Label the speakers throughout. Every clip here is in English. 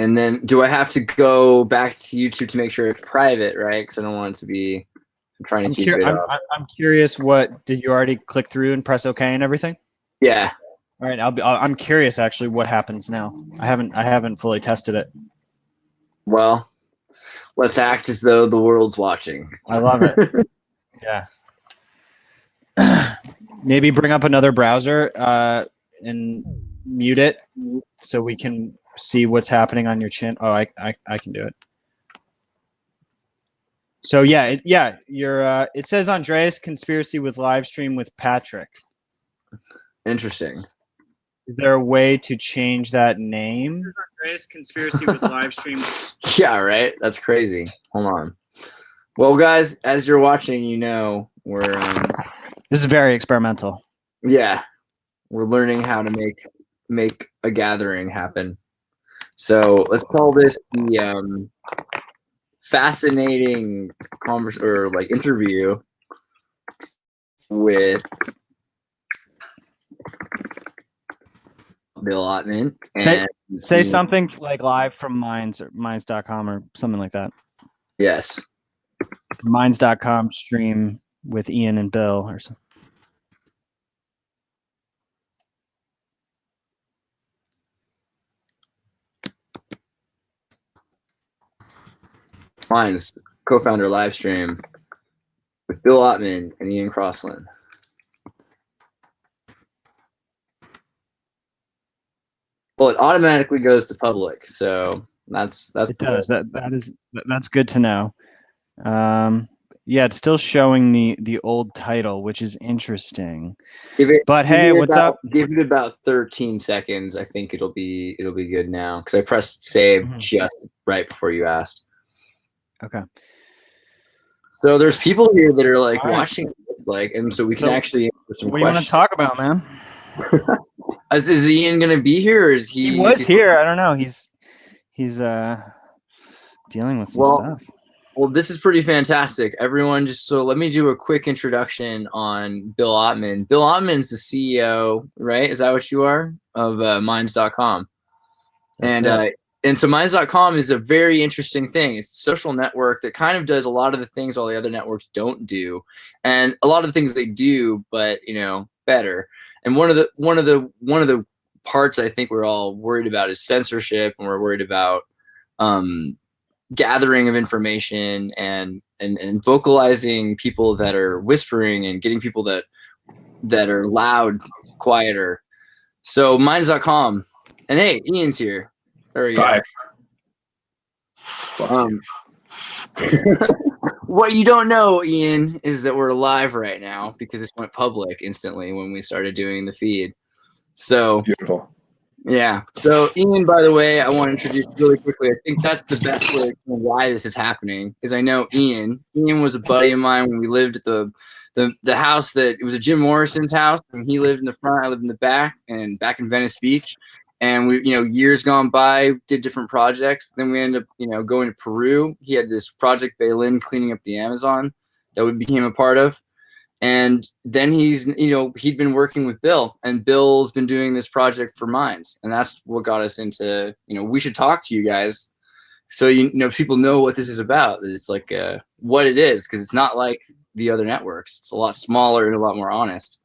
Speaker 1: And then do I have to go back to YouTube to make sure it's private, right? Because I don't want it to be. I'm trying to keep it up.
Speaker 2: I'm curious. What did you already click through and press OK and everything?
Speaker 1: Yeah.
Speaker 2: All right. I'm curious actually what happens now. I haven't fully tested it.
Speaker 1: Well, let's act as though the world's watching.
Speaker 2: I love it. Yeah. Maybe bring up another browser and mute it so we can see what's happening on your chin. Oh, I can do it. So yeah, you're. It says Andreas conspiracy with live stream with Patrick.
Speaker 1: Interesting.
Speaker 2: Is there a way to change that name? Andreas conspiracy with live stream.
Speaker 1: Yeah, right. That's crazy. Hold on. Well, guys, as you're watching, you know we're.
Speaker 2: This is very experimental.
Speaker 1: Yeah, we're learning how to make a gathering happen. So let's call this the fascinating interview with Bill Ottman.
Speaker 2: Say something like live from Minds or Minds.com or something like that.
Speaker 1: Yes.
Speaker 2: Minds.com stream with Ian and Bill or something.
Speaker 1: Minds Co-Founder live stream with Bill Ottman and Ian Crossland. Well, it automatically goes to public, so that's
Speaker 2: it does. That's good to know. Yeah, it's still showing the old title, which is interesting. But hey, what's up?
Speaker 1: Give it about 13 seconds. I think it'll be good now because I pressed save just right before you asked.
Speaker 2: Okay.
Speaker 1: So there's people here that are like watching, and so we can actually answer some questions.
Speaker 2: What do you want to talk about, man?
Speaker 1: Is Ian gonna be here? Or is he?
Speaker 2: He was here. I don't know. He's dealing with some stuff.
Speaker 1: Well, this is pretty fantastic. Everyone, so let me do a quick introduction on Bill Ottman. Bill Ottman's the CEO, right? Is that what you are? Of Minds.com. And so Minds.com is a very interesting thing. It's a social network that kind of does a lot of the things all the other networks don't do, and a lot of the things they do, but better. And one of the parts I think we're all worried about is censorship, and we're worried about gathering of information and vocalizing people that are whispering and getting people that are loud quieter. So Minds.com, and hey, Ian's here. There we go. What you don't know, Ian, is that we're live right now because this went public instantly when we started doing the feed. So
Speaker 3: beautiful.
Speaker 1: Yeah. So Ian, by the way, I want to introduce you really quickly. I think that's the best way to know why this is happening, because I know Ian. Ian was a buddy of mine when we lived at the house that it was a Jim Morrison's house, and he lived in the front, I lived in the back, and back in Venice Beach. And we, years gone by, did different projects. Then we ended up, going to Peru. He had this project Bailin cleaning up the Amazon that we became a part of. And then he's, he'd been working with Bill, and Bill's been doing this project for Minds. And that's what got us into, we should talk to you guys. So, people know what this is about. It's like what it is, because it's not like the other networks. It's a lot smaller and a lot more honest.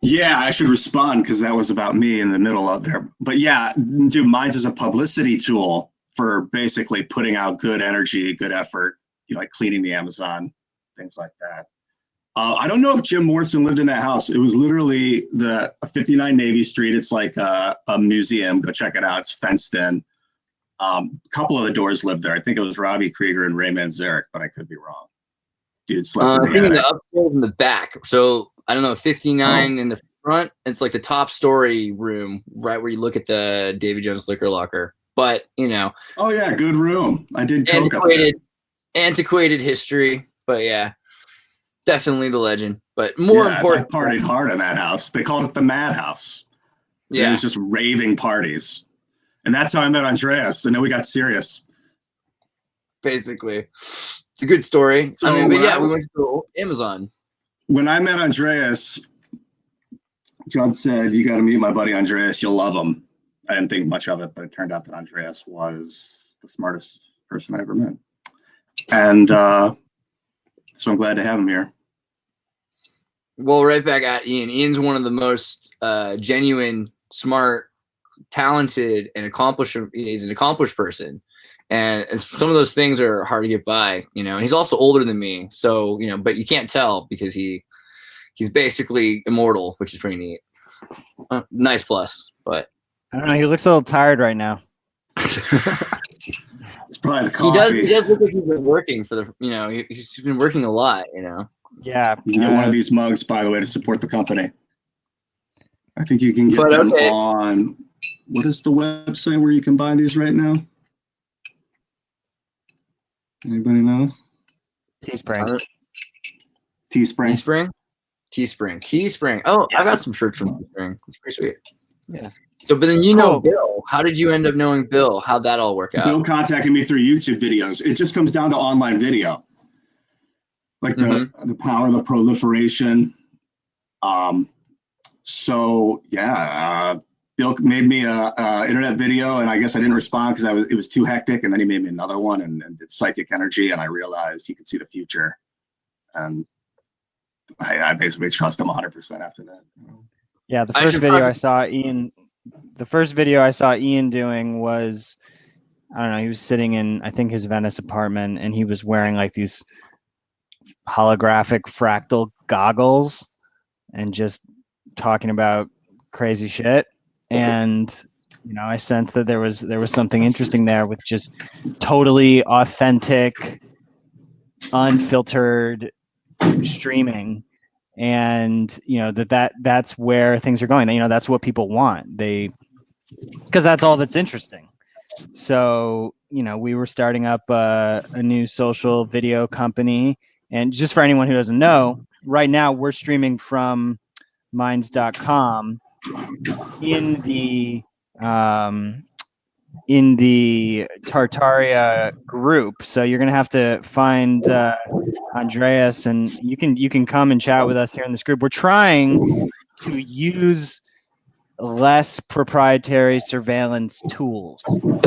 Speaker 3: Yeah, I should respond because that was about me in the middle out there. But yeah, dude, Minds is a publicity tool for basically putting out good energy, good effort, like cleaning the Amazon, things like that. I don't know if Jim Morrison lived in that house. It was literally the 59 Navy Street. It's like a museum. Go check it out. It's fenced in. A couple of the doors lived there. I think it was Robbie Krieger and Ray Manzarek, but I could be wrong. Dude slept in the attic.
Speaker 1: The upstairs in the back. So I don't know, 59 in the front. It's like the top story room, right where you look at the Davy Jones liquor locker. But
Speaker 3: oh yeah, good room. I did
Speaker 1: antiquated history, but yeah, definitely the legend. But more important,
Speaker 3: I partied hard in that house. They called it the Madhouse. Yeah, it was just raving parties, and that's how I met Andreas. And then we got serious.
Speaker 1: Basically, it's a good story.
Speaker 3: So,
Speaker 1: we went to Amazon.
Speaker 3: When I met Andreas, Judd said, "You got to meet my buddy Andreas. You'll love him." I didn't think much of it, but it turned out that Andreas was the smartest person I ever met. And so I'm glad to have him here.
Speaker 1: Well, right back at Ian. Ian's one of the most genuine, smart, talented, and accomplished. He's an accomplished person, and some of those things are hard to get by. And he's also older than me, so but you can't tell because he's basically immortal, which is pretty neat. Nice plus, but
Speaker 2: I don't know. He looks a little tired right now.
Speaker 3: It's probably the coffee.
Speaker 1: He does look like he's been working for the. He's been working a lot.
Speaker 2: Yeah.
Speaker 3: You can get one of these mugs, by the way, to support the company. I think you can get them on. What is the website where you can buy these right now? Anybody know?
Speaker 2: Teespring.
Speaker 1: Teespring. Oh, I got some shirts from Teespring. It's pretty sweet.
Speaker 2: Yeah.
Speaker 1: So, but then Bill. How did you end up knowing Bill? How'd that all work out?
Speaker 3: Bill contacted me through YouTube videos. It just comes down to online video, like the power of the proliferation. So yeah, Bill made me a internet video, and I guess I didn't respond because it was too hectic. And then he made me another one and did psychic energy, and I realized he could see the future, and I basically trust him 100% after that.
Speaker 2: Yeah, the first video I saw Ian doing was, I don't know, he was sitting in, I think, his Venice apartment, and he was wearing like these holographic fractal goggles and just talking about crazy shit. And I sensed that there was something interesting there with just totally authentic, unfiltered streaming. And that's where things are going. That's what people want. Because that's all that's interesting. So we were starting up a new social video company, and just for anyone who doesn't know, right now we're streaming from minds.com in the Tartaria group. So you're gonna have to find Andreas, and you can come and chat with us here in this group. We're trying to use less proprietary surveillance tools.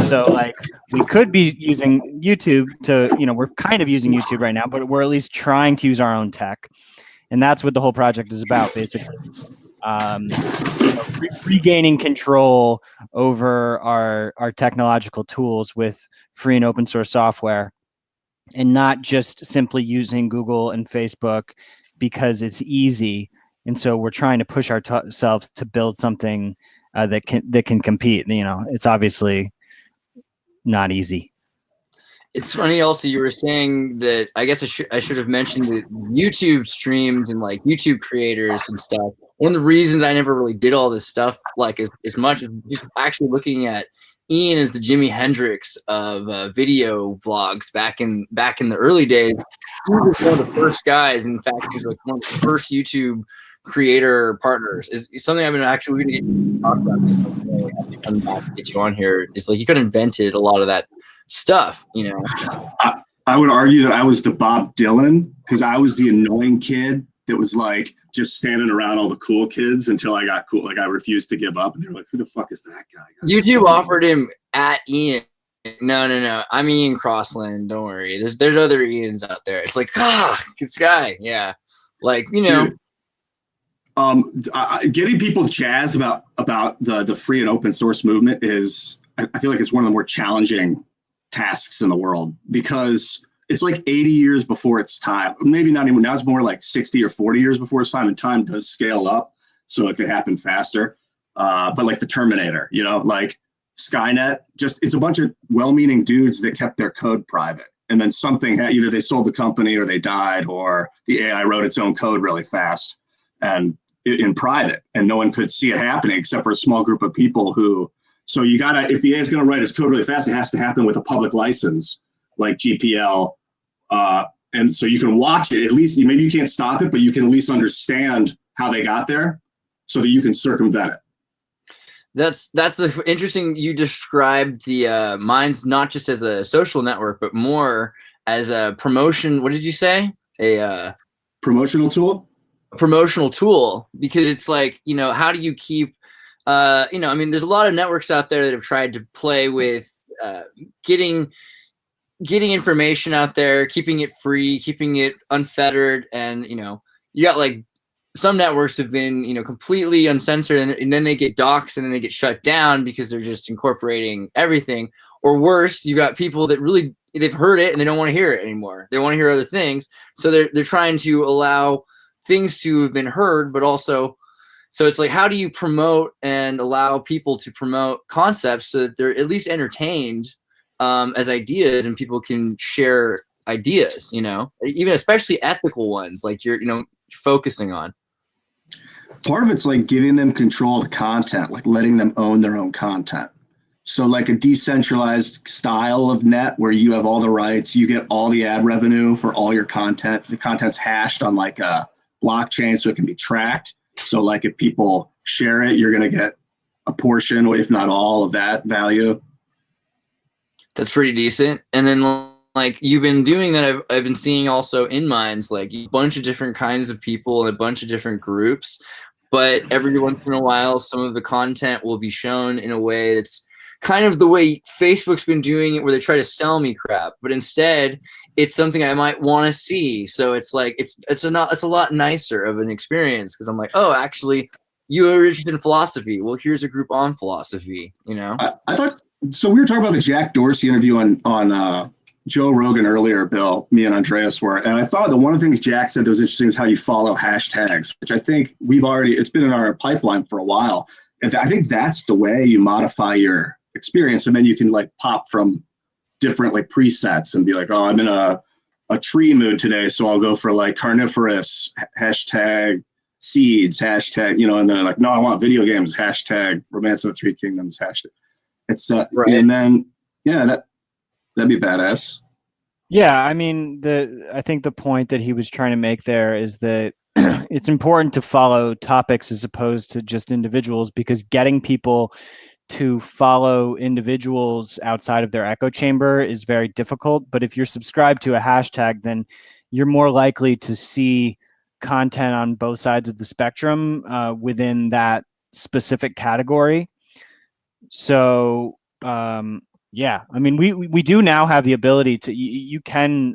Speaker 2: So like we could be using YouTube we're kind of using YouTube right now, but we're at least trying to use our own tech. And that's what the whole project is about, basically. Regaining control over our technological tools with free and open source software, and not just simply using Google and Facebook because it's easy. And so we're trying to push ourselves to build something that can compete. It's obviously not easy.
Speaker 1: It's funny also, you were saying that, I guess I should have mentioned that YouTube streams and like YouTube creators and stuff. One of the reasons I never really did all this stuff like as much as just actually looking at Ian as the Jimi Hendrix of video vlogs back in the early days. He was one of the first guys. In fact, he was like one of the first YouTube creator partners. Is something I've been actually going to get you to talk about. I come back to get you on here. It's like you could have invented a lot of that stuff,
Speaker 3: I would argue that I was the Bob Dylan, because I was the annoying kid that was like just standing around all the cool kids until I got cool. Like I refused to give up, and they're like, "Who the fuck is that guy?"
Speaker 1: YouTube offered him at Ian. No. I'm Ian Crossland. Don't worry. There's other Ians out there. It's like this guy. Yeah, like
Speaker 3: Dude, getting people jazzed about the free and open source movement is, I feel like it's one of the more challenging tasks in the world, because it's like 80 years before its time. Maybe not even now, it's more like 60 or 40 years before its time, and time does scale up, so it could happen faster. But like the Terminator, like Skynet, it's a bunch of well-meaning dudes that kept their code private, and then something either they sold the company or they died, or the AI wrote its own code really fast and in private, and no one could see it happening except for a small group of people who. So you gotta, if the AI is gonna write its code really fast, it has to happen with a public license like GPL, and so you can watch it. At least maybe you can't stop it, but you can at least understand how they got there, so that you can circumvent it.
Speaker 1: That's the interesting. You described the Minds not just as a social network, but more as a promotion. What did you say? A
Speaker 3: promotional tool.
Speaker 1: A promotional tool, because it's like how do you keep you know, I mean, there's a lot of networks out there that have tried to play with getting information out there, keeping it free, keeping it unfettered, and you know, you got like some networks have been, you know, completely uncensored, and then they get doxed and then they get shut down because they're just incorporating everything. Or worse, you got people that really, they've heard it and they don't want to hear it anymore. They want to hear other things, so they're trying to allow things to have been heard, but also, so it's like, how do you promote and allow people to promote concepts so that they're at least entertained as ideas, and people can share ideas, you know, even especially ethical ones like you're, you know, focusing on.
Speaker 3: Part of it's like giving them control of the content, like letting them own their own content. So like a decentralized style of net where you have all the rights, you get all the ad revenue for all your content. The content's hashed on like a blockchain so it can be tracked. So like if people share it, you're going to get a portion, if not all of that value.
Speaker 1: That's pretty decent. And then like you've been doing that, I've been seeing also in Minds, like a bunch of different kinds of people and a bunch of different groups, but every once in a while, some of the content will be shown in a way that's kind of the way Facebook's been doing it, where they try to sell me crap, but instead it's something I might want to see. So it's like, it's a lot nicer of an experience, because I'm like, oh, actually, you are interested in philosophy. Well, here's a group on philosophy, you know?
Speaker 3: I thought, so we were talking about the Jack Dorsey interview on Joe Rogan earlier, Bill, me and Andreas were, and I thought that one of the things Jack said that was interesting is how you follow hashtags, which I think it's been in our pipeline for a while. And I think that's the way you modify your experience. And then you can like pop from different like presets and be like, oh, I'm in a tree mood today, so I'll go for like carnivorous, hashtag seeds, hashtag, you know, and then like, no, I want video games, hashtag Romance of the Three Kingdoms, hashtag. It's
Speaker 1: Right.
Speaker 3: And then, yeah, that'd be badass.
Speaker 2: Yeah, I mean, I think the point that he was trying to make there is that it's important to follow topics as opposed to just individuals, because getting people to follow individuals outside of their echo chamber is very difficult. But if you're subscribed to a hashtag, then you're more likely to see content on both sides of the spectrum within that specific category. So yeah, I mean, we do now have the ability to, you can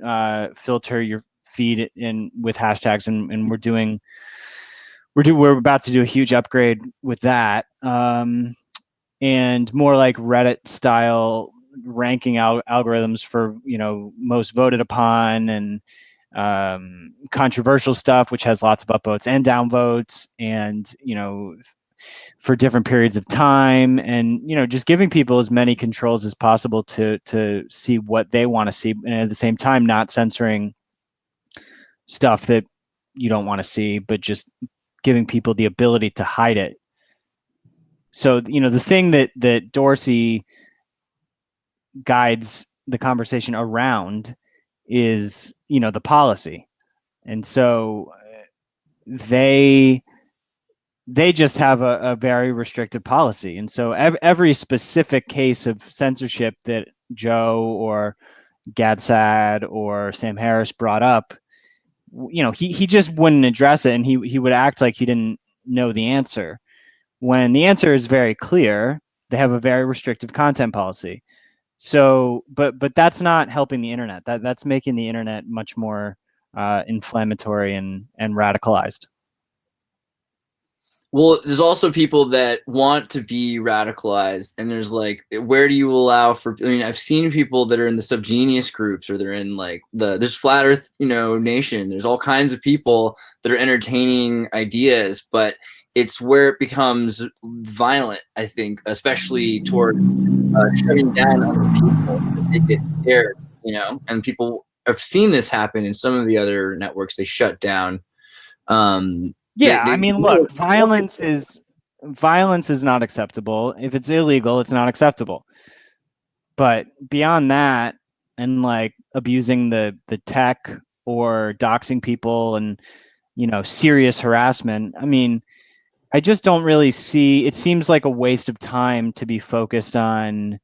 Speaker 2: filter your feed in with hashtags, and we're about to do a huge upgrade with that, and more like Reddit style ranking algorithms for, you know, most voted upon and controversial stuff, which has lots of upvotes and downvotes, and, you know, for different periods of time, and, you know, just giving people as many controls as possible to see what they want to see, and at the same time not censoring stuff that you don't want to see, but just giving people the ability to hide it. So, you know, the thing that Dorsey guides the conversation around is, you know, the policy. And so they just have a very restrictive policy. And so every specific case of censorship that Joe or Gadsad or Sam Harris brought up, you know, he just wouldn't address it, and he would act like he didn't know the answer, when the answer is very clear. They have a very restrictive content policy. So, but that's not helping the internet. That's making the internet much more inflammatory and radicalized.
Speaker 1: Well, there's also people that want to be radicalized, and there's like, where do you allow for? I mean, I've seen people that are in the subgenius groups, or they're in like there's Flat Earth, you know, Nation. There's all kinds of people that are entertaining ideas, but it's where it becomes violent, I think, especially towards shutting down other people. They get scared, you know, and people have seen this happen in some of the other networks. They shut down.
Speaker 2: Yeah, I mean, look, violence is not acceptable. If it's illegal, it's not acceptable. But beyond that, and like abusing the tech or doxing people and, you know, serious harassment, I mean, I just don't really see, it seems like a waste of time to be focused on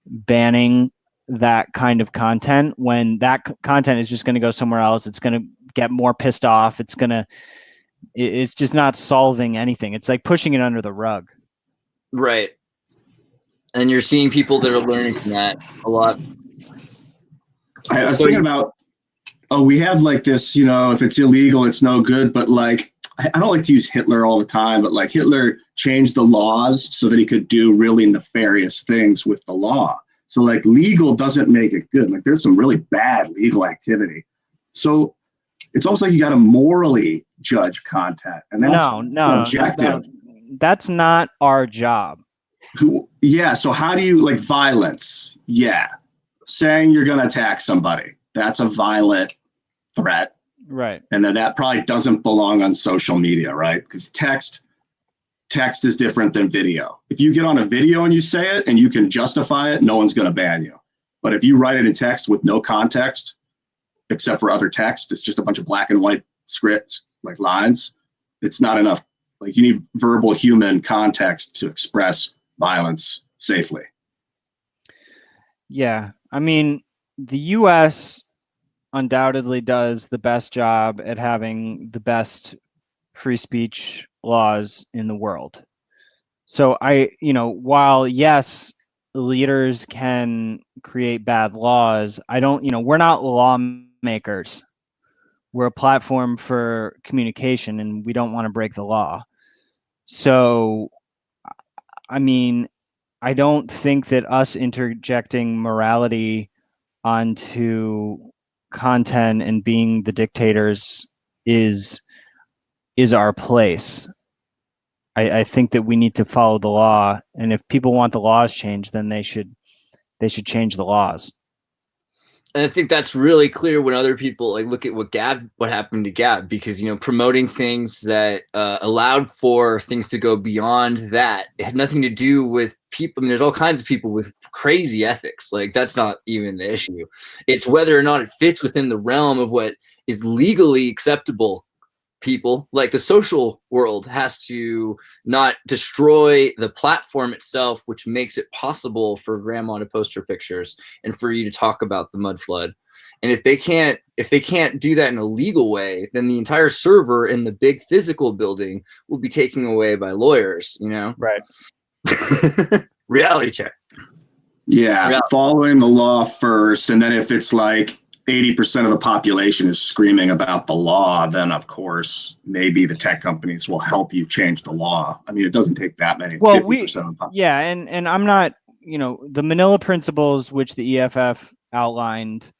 Speaker 2: banning that kind of content, when that content is just going to go somewhere else. It's going to get more pissed off. It's just not solving anything. It's like pushing it under the rug.
Speaker 1: Right. And you're seeing people that are learning from that a lot.
Speaker 3: I was thinking about, we have like this, you know, if it's illegal, it's no good. But like, I don't like to use Hitler all the time, but like Hitler changed the laws so that he could do really nefarious things with the law. So like legal doesn't make it good. Like there's some really bad legal activity. So it's almost like you got to morally judge content. And that's objective.
Speaker 2: That's not our job.
Speaker 3: Yeah. So how do you, like, violence? Yeah. Saying you're going to attack somebody, that's a violent threat.
Speaker 2: Right.
Speaker 3: And then that probably doesn't belong on social media, right? Because text is different than video. If you get on a video and you say it and you can justify it, no one's going to ban you. But if you write it in text with no context, except for other text, it's just a bunch of black and white scripts, like lines, it's not enough. Like you need verbal human context to express violence safely.
Speaker 2: Yeah. I mean, the US undoubtedly does the best job at having the best free speech laws in the world. So while yes, leaders can create bad laws, we're not lawmakers. We're a platform for communication and we don't want to break the law. So, I mean, I don't think that us interjecting morality onto content and being the dictators is our place. I think that we need to follow the law, and if people want the laws changed, then they should change the laws.
Speaker 1: And I think that's really clear when other people like look at what happened to Gab, because, you know, promoting things that allowed for things to go beyond that, it had nothing to do with people. I mean, there's all kinds of people with crazy ethics. Like that's not even the issue. It's whether or not it fits within the realm of what is legally acceptable. People like the social world has to not destroy the platform itself, which makes it possible for grandma to post her pictures and for you to talk about the mud flood. And if they can't do that in a legal way, then the entire server in the big physical building will be taken away by lawyers, you know?
Speaker 2: Right.
Speaker 1: Reality check.
Speaker 3: Yeah, following the law first, and then if it's like 80% of the population is screaming about the law, then of course maybe the tech companies will help you change the law. I mean, it doesn't take that many.
Speaker 2: Well,
Speaker 3: 50% of the
Speaker 2: population. And I'm not, the Manila principles, which the EFF outlined,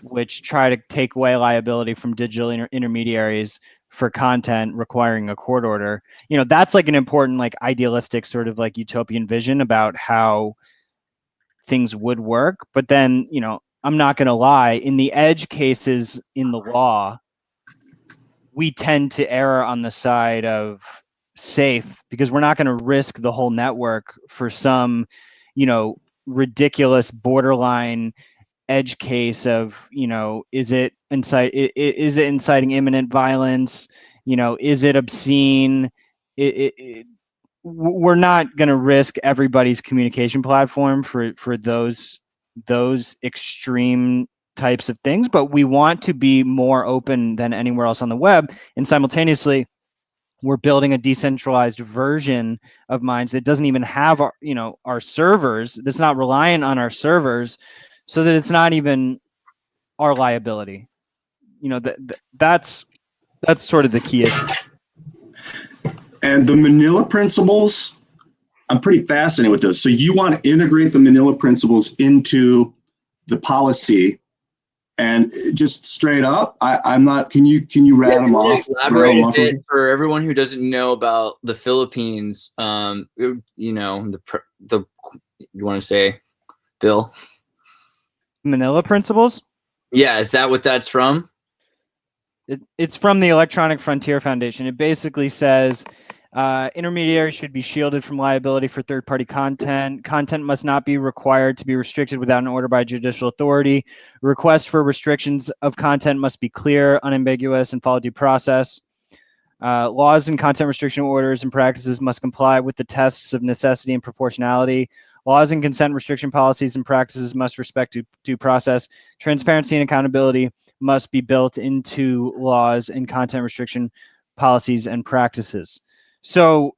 Speaker 2: which try to take away liability from digital intermediaries for content requiring a court order. That's like an important, like idealistic sort of like utopian vision about how things would work. But then, I'm not going to lie, in the edge cases in the law, we tend to err on the side of safe because we're not going to risk the whole network for some, ridiculous borderline edge case of, is it inciting imminent violence? Is it obscene? We're not going to risk everybody's communication platform for those extreme types of things, but we want to be more open than anywhere else on the web. And simultaneously, we're building a decentralized version of Minds that doesn't even have our servers, that's not reliant on our servers, so that it's not even our liability. That's sort of the key issue.
Speaker 3: And the Manila principles, I'm pretty fascinated with those. So you want to integrate the Manila principles into the policy, and just straight up, I'm not. Can you rattle them off?
Speaker 1: Elaborate a bit for everyone who doesn't know about the Philippines. You want to say, Bill?
Speaker 2: Manila principles?
Speaker 1: Yeah, is that what that's from?
Speaker 2: It's from the Electronic Frontier Foundation. It basically says intermediaries should be shielded from liability for third-party content. Content must not be required to be restricted without an order by judicial authority. Requests for restrictions of content must be clear, unambiguous, and follow due process. Laws and content restriction orders and practices must comply with the tests of necessity and proportionality. Laws and consent restriction policies and practices must respect due process. Transparency and accountability must be built into laws and content restriction policies and practices. So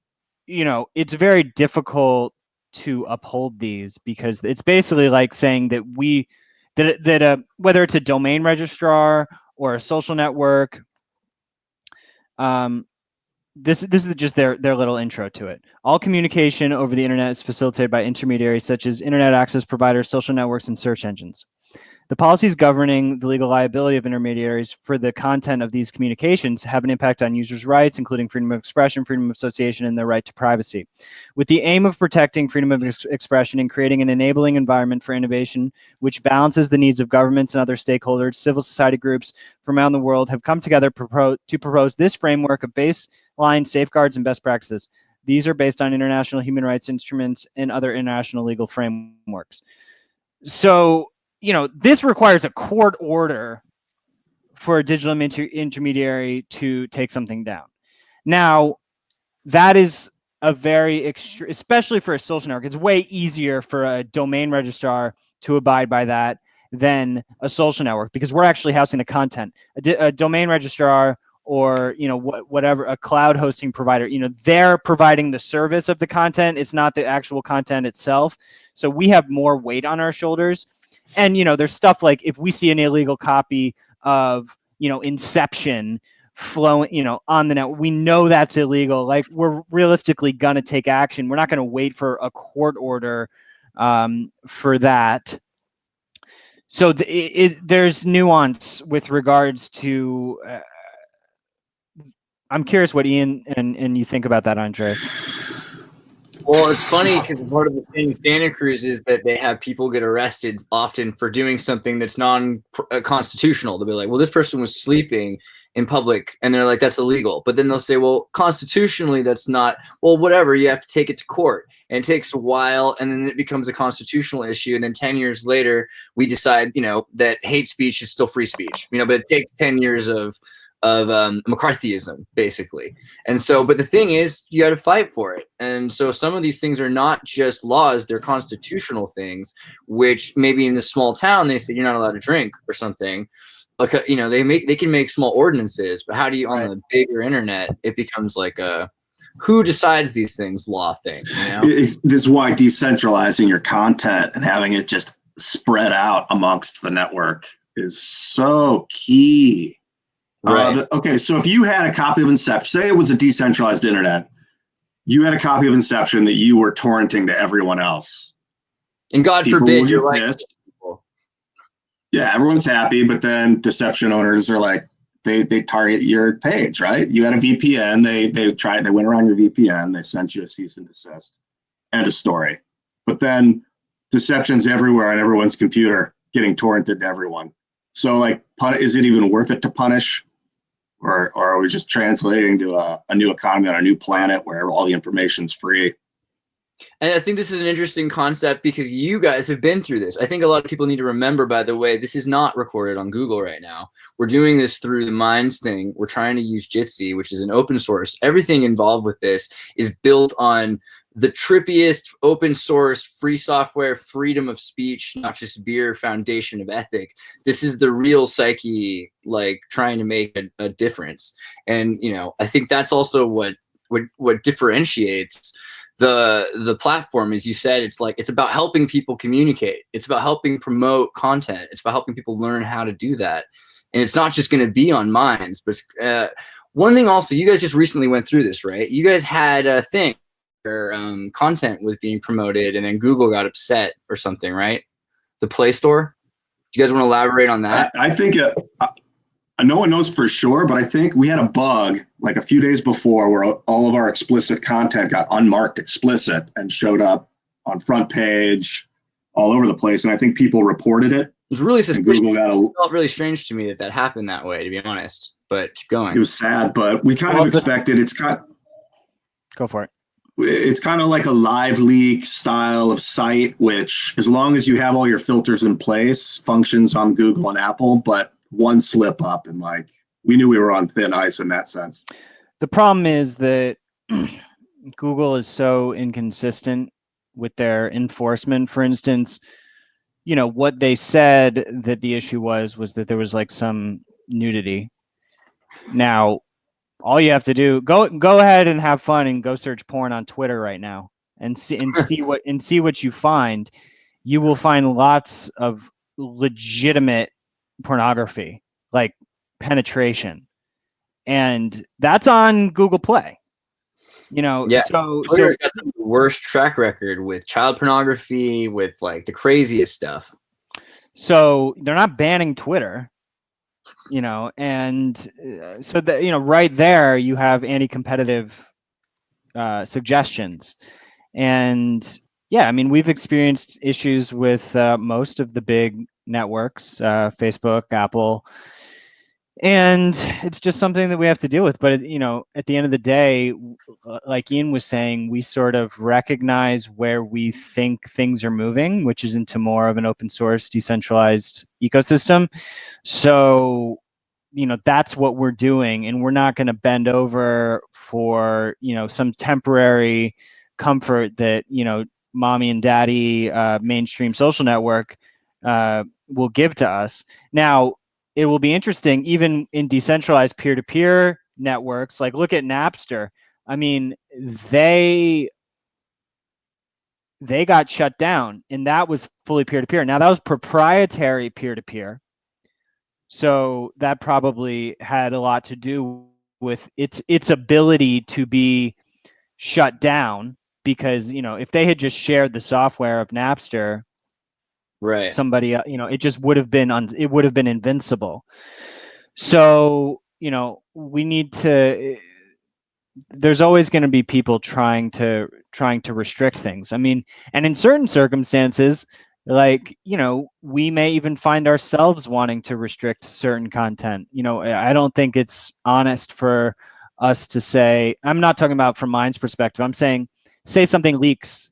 Speaker 2: it's very difficult to uphold these, because it's basically like saying that whether it's a domain registrar or a social network, this is just their little intro to it. All communication over the internet is facilitated by intermediaries such as internet access providers, social networks, and search engines. The policies governing the legal liability of intermediaries for the content of these communications have an impact on users' rights, including freedom of expression, freedom of association, and their right to privacy. With the aim of protecting freedom of expression and creating an enabling environment for innovation, which balances the needs of governments and other stakeholders, civil society groups from around the world have come together to propose this framework of baseline safeguards and best practices. These are based on international human rights instruments and other international legal frameworks. So, this requires a court order for a digital intermediary to take something down. Now, that is a very especially for a social network, it's way easier for a domain registrar to abide by that than a social network, because we're actually housing the content. A domain registrar, or whatever, a cloud hosting provider, they're providing the service of the content. It's not the actual content itself. So we have more weight on our shoulders. And there's stuff like, if we see an illegal copy of Inception flowing on the net, we know that's illegal. Like, we're realistically gonna take action. We're not gonna wait for a court order for that. So there's nuance with regards to I'm curious what Ian and you think about that, Andres.
Speaker 1: Well, it's funny because part of the thing in Santa Cruz is that they have people get arrested often for doing something that's non-constitutional. They'll be like, well, this person was sleeping in public, and they're like, that's illegal. But then they'll say, well, constitutionally, that's not. Well, whatever, you have to take it to court. And it takes a while, and then it becomes a constitutional issue. And then 10 years later, we decide, that hate speech is still free speech. But it takes 10 years of McCarthyism, basically. And so, but the thing is, you got to fight for it. And so some of these things are not just laws, they're constitutional things, which maybe in a small town, they say you're not allowed to drink or something. Like, they can make small ordinances, but how do you, on the bigger internet, it becomes like a, who decides these things law thing,
Speaker 3: This is why decentralizing your content and having it just spread out amongst the network is so key.
Speaker 1: Right.
Speaker 3: Okay, so if you had a copy of Inception, say it was a decentralized internet, you had a copy of Inception that you were torrenting to everyone else.
Speaker 1: And God forbid you're like,
Speaker 3: yeah, everyone's happy, but then deception owners are like, they target your page, right? You had a VPN, they went around your VPN, they sent you a cease and desist. End of story. But then deception's everywhere on everyone's computer, getting torrented to everyone. So, like, is it even worth it to punish? Or are we just translating to a new economy on a new planet where all the information's free?
Speaker 1: And I think this is an interesting concept because you guys have been through this. I think a lot of people need to remember, by the way, this is not recorded on Google right now. We're doing this through the Minds thing. We're trying to use Jitsi, which is an open source. Everything involved with this is built on the trippiest open source, free software, freedom of speech, not just beer foundation of ethic. This is the real psyche, like trying to make a difference. And, I think that's also what differentiates the platform. As you said, it's about helping people communicate. It's about helping promote content. It's about helping people learn how to do that. And it's not just going to be on Minds, but one thing also, you guys just recently went through this, right? You guys had a thing where content was being promoted and then Google got upset or something, right? The Play Store. Do you guys want to elaborate on that?
Speaker 3: I think no one knows for sure, but I think we had a bug like a few days before where all of our explicit content got unmarked explicit and showed up on front page all over the place. And I think people reported it.
Speaker 1: It was really suspicious.
Speaker 3: Google
Speaker 1: It felt really strange to me that happened that way, to be honest. But keep going.
Speaker 3: It was sad, but we kind of expected.
Speaker 2: Go for it.
Speaker 3: It's kind of like a live leak style of site, which, as long as you have all your filters in place, functions on Google and Apple. But one slip up, and we knew we were on thin ice in that sense.
Speaker 2: The problem is that Google is so inconsistent with their enforcement. For instance, what they said that the issue was that there was like some nudity. Now, All you have to do, go ahead and have fun and go search porn on Twitter right now and see what you find. You will find lots of legitimate pornography, like penetration, and that's on Google Play.
Speaker 1: Yeah, Twitter's got the worst track record with child pornography, with like the craziest stuff.
Speaker 2: So they're not banning Twitter, and so that right there you have anti-competitive suggestions, and yeah, I mean we've experienced issues with most of the big networks, Facebook, Apple. And it's just something that we have to deal with. But, at the end of the day, like Ian was saying, we sort of recognize where we think things are moving, which is into more of an open source, decentralized ecosystem. So, that's what we're doing. And we're not going to bend over for, some temporary comfort that, mommy and daddy mainstream social network will give to us. Now, it will be interesting, even in decentralized peer-to-peer networks. Like, look at Napster. I mean, they got shut down, and that was fully peer-to-peer. Now, that was proprietary peer-to-peer, so that probably had a lot to do with its ability to be shut down, because if they had just shared the software of Napster,
Speaker 1: right,
Speaker 2: somebody it just would have been it would have been invincible. So we need to, there's always going to be people trying to restrict things. I mean, and in certain circumstances, like we may even find ourselves wanting to restrict certain content. I don't think it's honest for us to say, I'm not talking about from Mind's perspective, I'm saying, say something leaks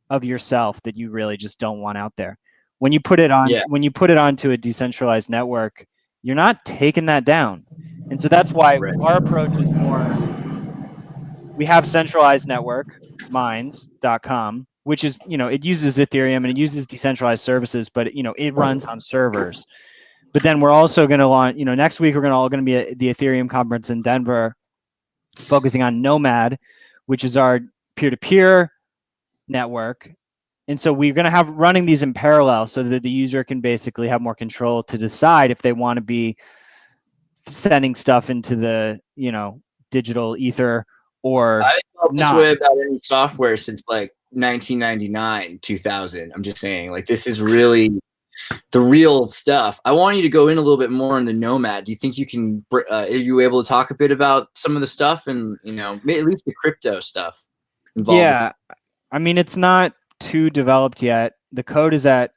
Speaker 2: of yourself that you really just don't want out there. When you put it on, when you put it onto a decentralized network, you're not taking that down. And so that's why our approach is more, we have centralized network, minds.com, which is, it uses Ethereum and it uses decentralized services, but it runs on servers. But then we're also going to launch, next week we're all going to be at the Ethereum conference in Denver, focusing on Nomad, which is our peer-to-peer network. And so we're going to have running these in parallel so that the user can basically have more control to decide if they want to be sending stuff into the, digital ether or
Speaker 1: I felt
Speaker 2: not.
Speaker 1: this way about any software since like 1999, 2000. I'm just saying, like, this is really the real stuff. I want you to go in a little bit more on the Nomad. Do you think you can, are you able to talk a bit about some of the stuff and, at least the crypto stuff involved?
Speaker 2: Yeah. I mean, it's not too developed yet. The code is at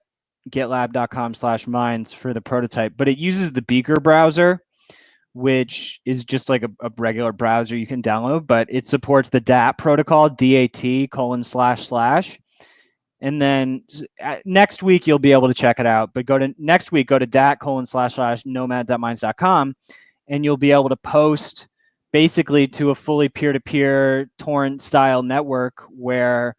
Speaker 2: gitlab.com/minds for the prototype, but it uses the Beaker browser, which is just like a regular browser you can download, but it supports the DAT protocol, DAT://. And then next week you'll be able to check it out. But go to DAT://nomad.minds.com, and you'll be able to post basically to a fully peer-to-peer torrent style network where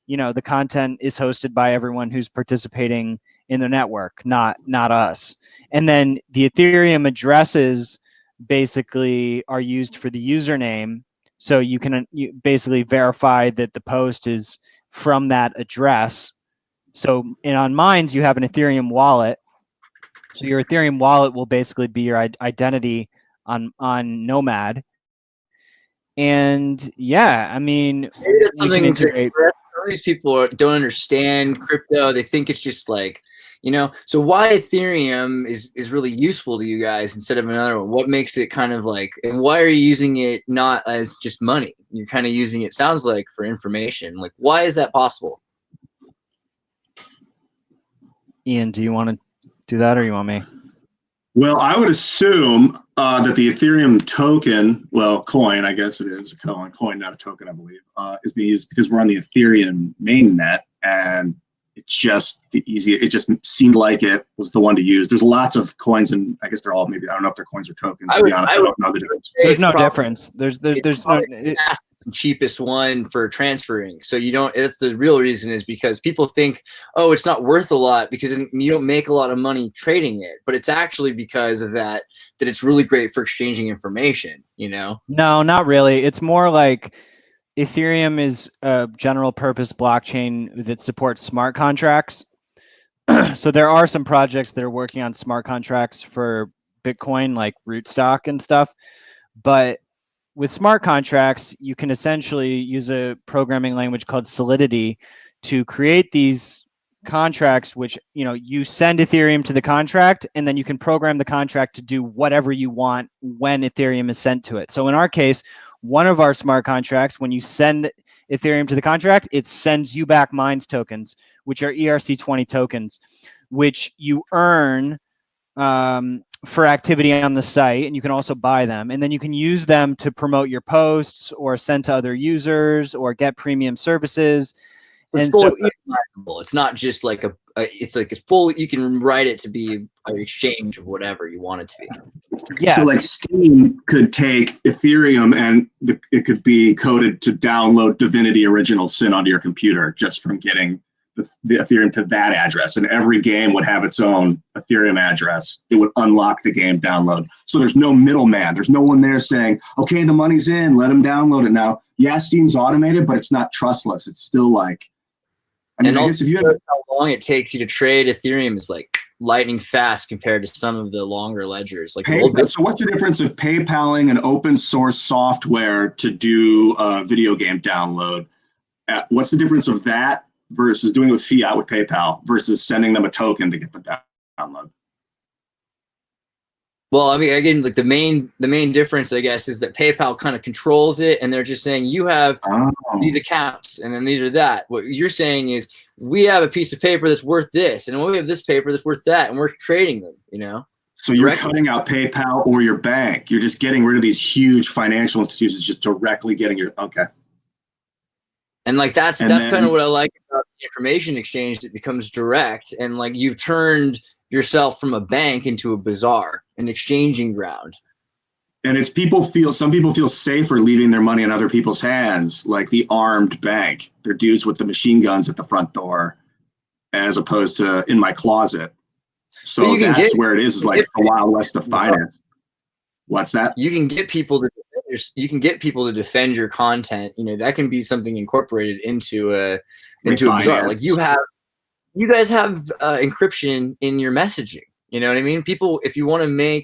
Speaker 2: the content is hosted by everyone who's participating in the network, not us. And then the Ethereum addresses basically are used for the username, so you can basically verify that the post is from that address. So on Minds you have an Ethereum wallet, so your Ethereum wallet will basically be your identity on Nomad. And yeah, I mean,
Speaker 1: maybe that's
Speaker 2: we can integrate.
Speaker 1: Some of these people don't understand crypto. They think it's just like, so why Ethereum is really useful to you guys instead of another one? What makes it kind of like, and why are you using it not as just money? You're kind of using it, sounds like, for information. Like, why is that possible?
Speaker 2: Ian, do you want to do that or you want me?
Speaker 3: Well, I would assume that the Ethereum token, well, coin, I guess it is a coin, not a token, I believe, is being used because we're on the Ethereum mainnet, and it's just the easiest. It just seemed like it was the one to use. There's lots of coins, and I guess they're all, maybe, I don't know if they're coins or tokens. To be honest, I don't know the difference.
Speaker 2: There's no difference. There's no.
Speaker 1: cheapest one for transferring. So you don't, it's the real reason is because people think, oh, it's not worth a lot because you don't make a lot of money trading it, but it's actually because of that it's really great for exchanging information, you know?
Speaker 2: No, not really. It's more like Ethereum is a general purpose blockchain that supports smart contracts. So there are some projects that are working on smart contracts for Bitcoin, like Rootstock and stuff. But with smart contracts, you can essentially use a programming language called Solidity to create these contracts, which, you know, you send Ethereum to the contract, and then you can program the contract to do whatever you want when Ethereum is sent to it. So in our case, one of our smart contracts, when you send Ethereum to the contract, it sends you back Minds tokens, which are ERC20 tokens, which you earn for activity on the site, and you can also buy them, and then you can use them to promote your posts or send to other users or get premium services.
Speaker 1: It's fully customizable. It's not just like it's like it's full. You can write it to be an exchange of whatever you want it to be.
Speaker 2: Yeah.
Speaker 3: So like Steam could take Ethereum and it could be coded to download Divinity Original Sin onto your computer just from getting the Ethereum to that address, and every game would have its own Ethereum address. It would unlock the game download. So there's no middleman. There's no one there saying, okay, the money's in, let them download it now. Yeah, Steam's automated, but it's not trustless. It's still like, I mean,
Speaker 1: and
Speaker 3: I
Speaker 1: also
Speaker 3: guess if you have
Speaker 1: how long it takes you to trade Ethereum is like lightning fast compared to some of the longer ledgers. Like
Speaker 3: so what's the difference of PayPaling an open source software to do a video game download? What's the difference of that versus doing it with fiat with PayPal versus sending them a token to get the download?
Speaker 1: Well, I mean, again, like the main difference, I guess, is that PayPal kind of controls it, and they're just saying you have these accounts, and then these are that. What you're saying is we have a piece of paper that's worth this, and we have this paper that's worth that, and we're trading them, you know?
Speaker 3: So you're cutting out PayPal or your bank. You're just getting rid of these huge financial institutions, just directly getting your, okay.
Speaker 1: And like that's kind of what I like about the information exchange. It becomes direct, and like you've turned yourself from a bank into a bazaar, an exchanging ground.
Speaker 3: And it's some people feel safer leaving their money in other people's hands, like the armed bank. They're dudes with the machine guns at the front door, as opposed to in my closet. So that's where it is like the Wild West of finance. What's that?
Speaker 1: You can get people to defend your content. You know, that can be something incorporated into a bazaar. Like you guys have encryption in your messaging. You know what I mean? People, if you want to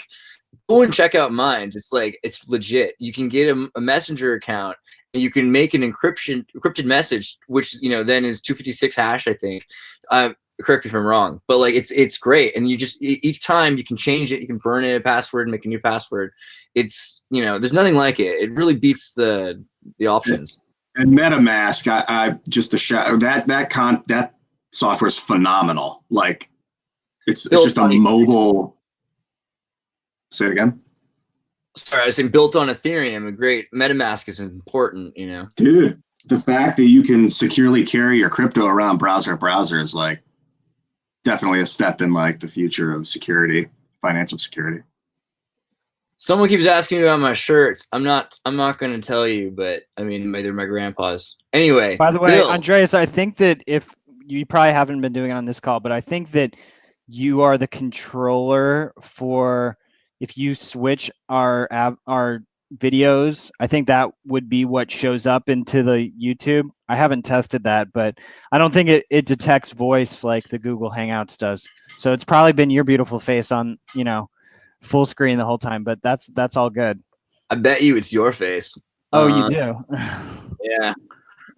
Speaker 1: go and check out Minds. It's like, it's legit. You can get a messenger account and you can make an encrypted message, which, you know, then is 256 hash, I think. Correct me if I'm wrong, but like it's great. And you just, each time you can change it, you can burn it a password and make a new password. It's, you know, there's nothing like it. It really beats the options.
Speaker 3: And MetaMask, I just that software is phenomenal. Like it's just a mobile. Say it again.
Speaker 1: Sorry, I was saying built on Ethereum. A great MetaMask is important, you know.
Speaker 3: Dude, the fact that you can securely carry your crypto around browser is like definitely a step in like the future of security, financial security.
Speaker 1: Someone keeps asking me about my shirts. I'm not going to tell you, but I mean, they're my grandpa's. Anyway.
Speaker 2: By the way,
Speaker 1: Bill.
Speaker 2: Andreas, I think that if you probably haven't been doing it on this call, but I think that you are the controller for, if you switch our videos, I think that would be what shows up into the YouTube. I haven't tested that, but I don't think it detects voice like the Google Hangouts does. So it's probably been your beautiful face on, you know, full screen the whole time, but that's all good.
Speaker 1: I bet you it's your face.
Speaker 2: Oh, you do?
Speaker 1: Yeah.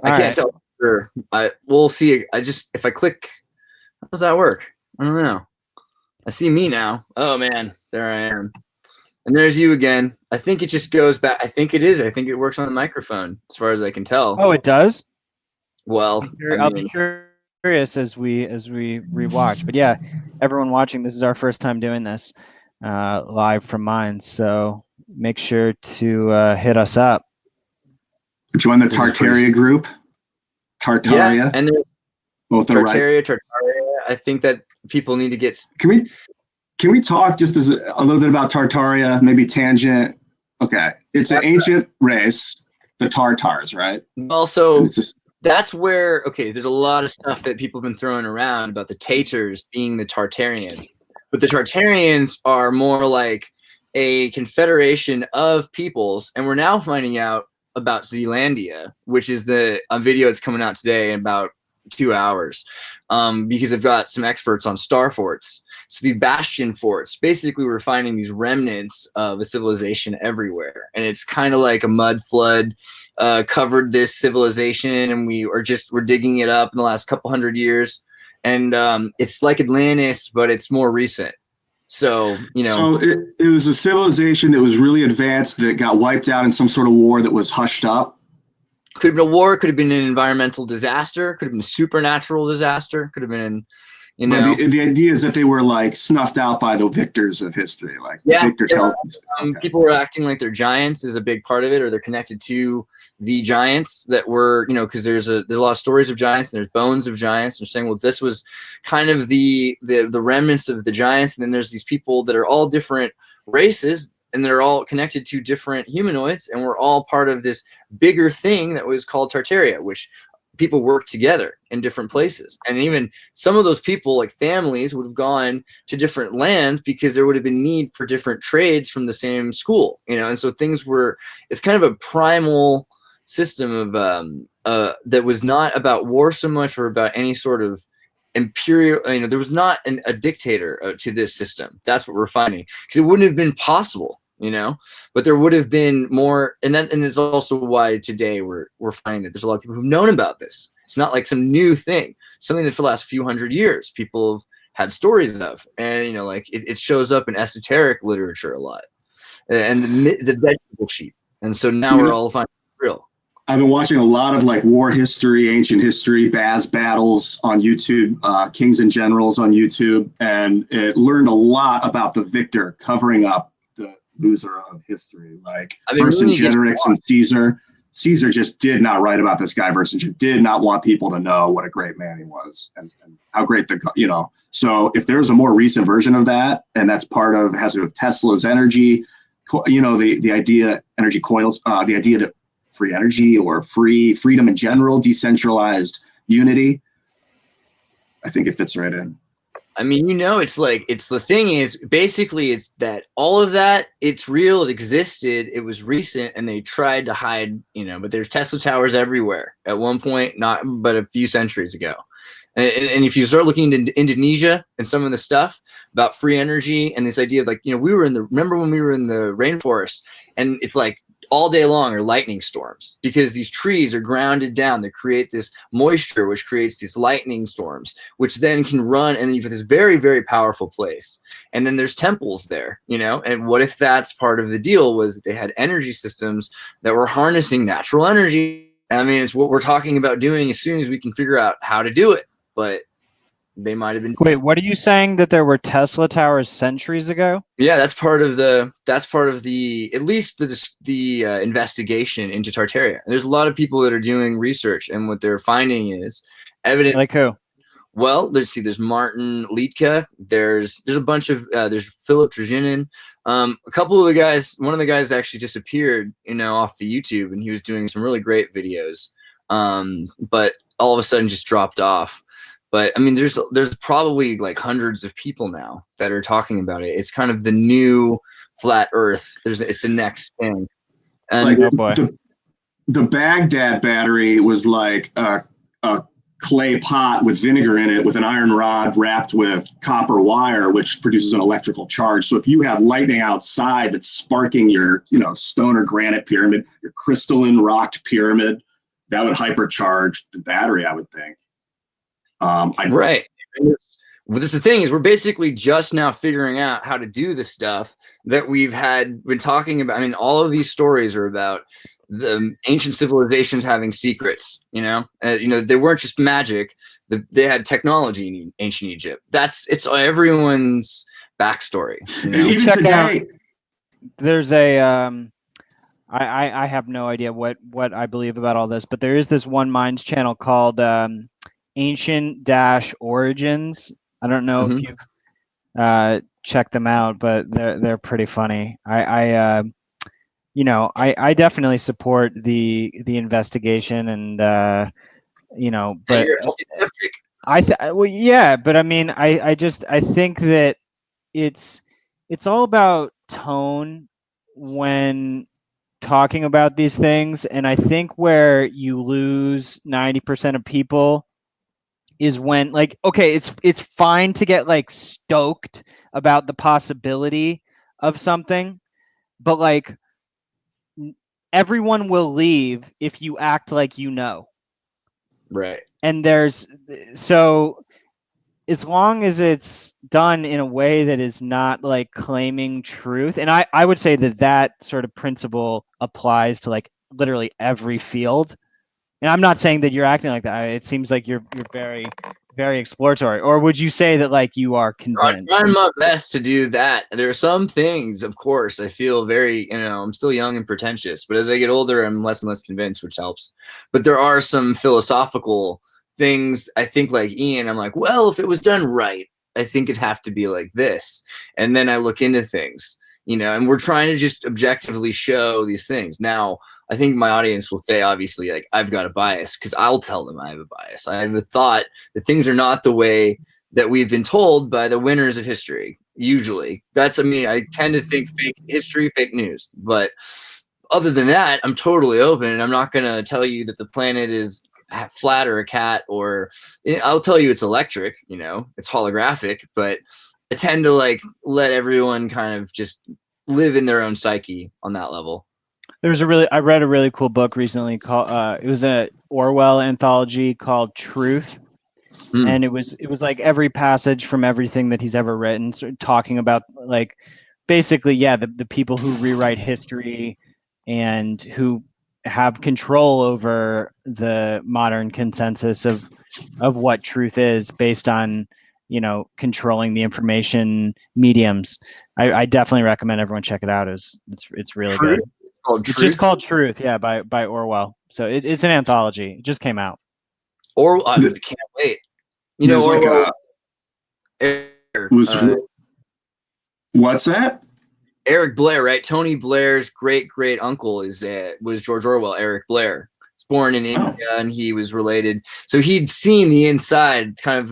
Speaker 1: I can't tell for sure. We'll see. If I click, how does that work? I don't know. I see me now. Oh man, there I am. And there's you again. I think it just goes back. I think it is. I think it works on the microphone as far as I can tell.
Speaker 2: Oh, it does?
Speaker 1: Well,
Speaker 2: I'll be curious as we rewatch. But yeah, everyone watching, this is our first time doing this live from Minds. So make sure to hit us up.
Speaker 3: Join the Tartaria group. Tartaria.
Speaker 1: Yeah, and
Speaker 3: both are right.
Speaker 1: Tartaria. I think that people need to get.
Speaker 3: Can we talk just as a little bit about Tartaria? Maybe tangent. Okay, it's an ancient race. the Tartars, right?
Speaker 1: Also,
Speaker 3: And it's just,
Speaker 1: that's where, okay, there's a lot of stuff that people have been throwing around about the Tatars being the Tartarians. But the Tartarians are more like a confederation of peoples. And we're now finding out about Zealandia, which is a video that's coming out today in about 2 hours, because I've got some experts on star forts. So the bastion forts, basically we're finding these remnants of a civilization everywhere. And it's kind of like a mud flood covered this civilization, and we're digging it up in the last couple hundred years. And it's like Atlantis, but it's more recent. So,
Speaker 3: So it was a civilization that was really advanced that got wiped out in some sort of war that was hushed up.
Speaker 1: Could have been a war, could have been an environmental disaster, could have been a supernatural disaster, could have been,
Speaker 3: But the idea is that they were like snuffed out by the victors of history. Like the victor tells them. Okay.
Speaker 1: People were acting like they're giants is a big part of it, or they're connected to the giants that were, because there's a lot of stories of giants and there's bones of giants. They're saying, well, this was kind of the remnants of the giants. And then there's these people that are all different races, and they're all connected to different humanoids, and we're all part of this bigger thing that was called Tartaria, which people work together in different places. And even some of those people, like families, would have gone to different lands because there would have been need for different trades from the same school, and so it's kind of a primal system of that was not about war so much, or about any sort of imperial, there was not a dictator to this system. That's what we're finding, because it wouldn't have been possible, but there would have been more. And it's also why today we're finding that there's a lot of people who've known about this. It's not like some new thing, something that for the last few hundred years people have had stories of. And it shows up in esoteric literature a lot, and the vegetable sheep. And so now we're all finding it real.
Speaker 3: I've been watching a lot of like war history, ancient history, Baz battles on YouTube, Kings and Generals on YouTube, and it learned a lot about the victor covering up the loser of history, like Vercingetorix and Caesar. Caesar just did not write about this guy. Vercingetorix did not want people to know what a great man he was, and how great So if there's a more recent version of that, and that's has to do with Tesla's energy, the idea, energy coils, the idea that free energy or freedom in general, decentralized unity, I think it fits right in.
Speaker 1: I mean, it's the thing is, basically it's that all of that, it's real, it existed, it was recent, and they tried to hide, but there's Tesla towers everywhere at one point, not but a few centuries ago. And if you start looking into Indonesia and some of the stuff about free energy and this idea of remember when we were in the rainforest, and it's like all day long are lightning storms, because these trees are grounded down. They create this moisture, which creates these lightning storms, which then can run. And then you've got this very, very powerful place. And then there's temples there, and what if that's part of the deal, was that they had energy systems that were harnessing natural energy? I mean, it's what we're talking about doing as soon as we can figure out how to do it. But they might have been.
Speaker 2: Wait, what are you saying, that there were Tesla towers centuries ago?
Speaker 1: Yeah, that's part of the at least the investigation into Tartaria. And there's a lot of people that are doing research, and what they're finding is evidence.
Speaker 2: Like who?
Speaker 1: Well, there's Martin Liedtke. There's a bunch of there's Philip Trezhinin. A couple of the guys. One of the guys actually disappeared, off the YouTube, and he was doing some really great videos. But all of a sudden just dropped off. But I mean, there's probably like hundreds of people now that are talking about it. It's kind of the new flat Earth. It's the next thing. And
Speaker 2: oh boy.
Speaker 3: The Baghdad battery was like a clay pot with vinegar in it, with an iron rod wrapped with copper wire, which produces an electrical charge. So if you have lightning outside that's sparking your, stone or granite pyramid, your crystalline rocked pyramid, that would hypercharge the battery, I would think.
Speaker 1: Right. Well, this is the thing, is we're basically just now figuring out how to do the stuff that we've been talking about. I mean, all of these stories are about the ancient civilizations having secrets. They weren't just magic. They had technology in ancient Egypt. It's everyone's backstory.
Speaker 3: And even today,
Speaker 2: there's a I have no idea what I believe about all this, but there is this One Minds channel called Ancient-Origins. I don't know if you've checked them out, but they're pretty funny. you know, I definitely support the investigation and you know, but
Speaker 1: You're a healthy skeptic.
Speaker 2: well, yeah, but I mean, I think that it's all about tone when talking about these things, and I think where you lose 90% of people is when, like, okay, it's fine to get like stoked about the possibility of something, but like everyone will leave if you act like you know.
Speaker 1: Right.
Speaker 2: And so as long as it's done in a way that is not like claiming truth, and I would say that sort of principle applies to like literally every field. And I'm not saying that you're acting like that. It seems like you're very, very exploratory. Or would you say that like you are convinced?
Speaker 1: I'm trying my best to do that. There are some things, of course, I feel very, I'm still young and pretentious, but as I get older, I'm less and less convinced, which helps. But there are some philosophical things, I think, like Ian, I'm like, well, if it was done right, I think it'd have to be like this. And then I look into things, and we're trying to just objectively show these things. Now, I think my audience will say, obviously, like, I've got a bias, because I'll tell them I have a bias. I have a thought that things are not the way that we've been told by the winners of history. Usually, I tend to think fake history, fake news. But other than that, I'm totally open, and I'm not going to tell you that the planet is flat or a cat, or I'll tell you it's electric, it's holographic, but I tend to like let everyone kind of just live in their own psyche on that level.
Speaker 2: I read a really cool book recently called it was a Orwell anthology called Truth. And it was like every passage from everything that he's ever written, talking about like basically, yeah, the people who rewrite history and who have control over the modern consensus of what truth is based on, controlling the information mediums. I definitely recommend everyone check it out. It's really
Speaker 1: Truth?
Speaker 2: good. It's just called Truth, yeah, by Orwell. So it's an anthology. It just came out.
Speaker 1: I can't wait.
Speaker 3: There's like what's that?
Speaker 1: Eric Blair, right? Tony Blair's great uncle was George Orwell. Eric Blair. He's born in India, and he was related. So he'd seen the inside kind of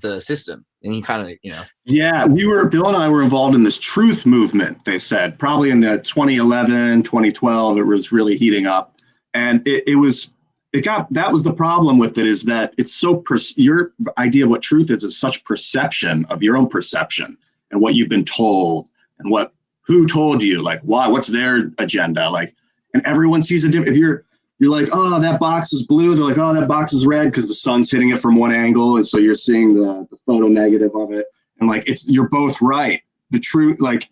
Speaker 1: the system, and he kind of,
Speaker 3: Yeah, Bill and I were involved in this truth movement. They said probably in the 2011, 2012, it was really heating up, and that was the problem with it, is that it's so your idea of what truth is such perception of your own perception and what you've been told and who told you, like what's their agenda, like, and everyone sees a different. If you're like, oh, that box is blue, they're like, oh, that box is red because the sun's hitting it from one angle, and so you're seeing the photo negative of it, and like you're both right. The truth, like.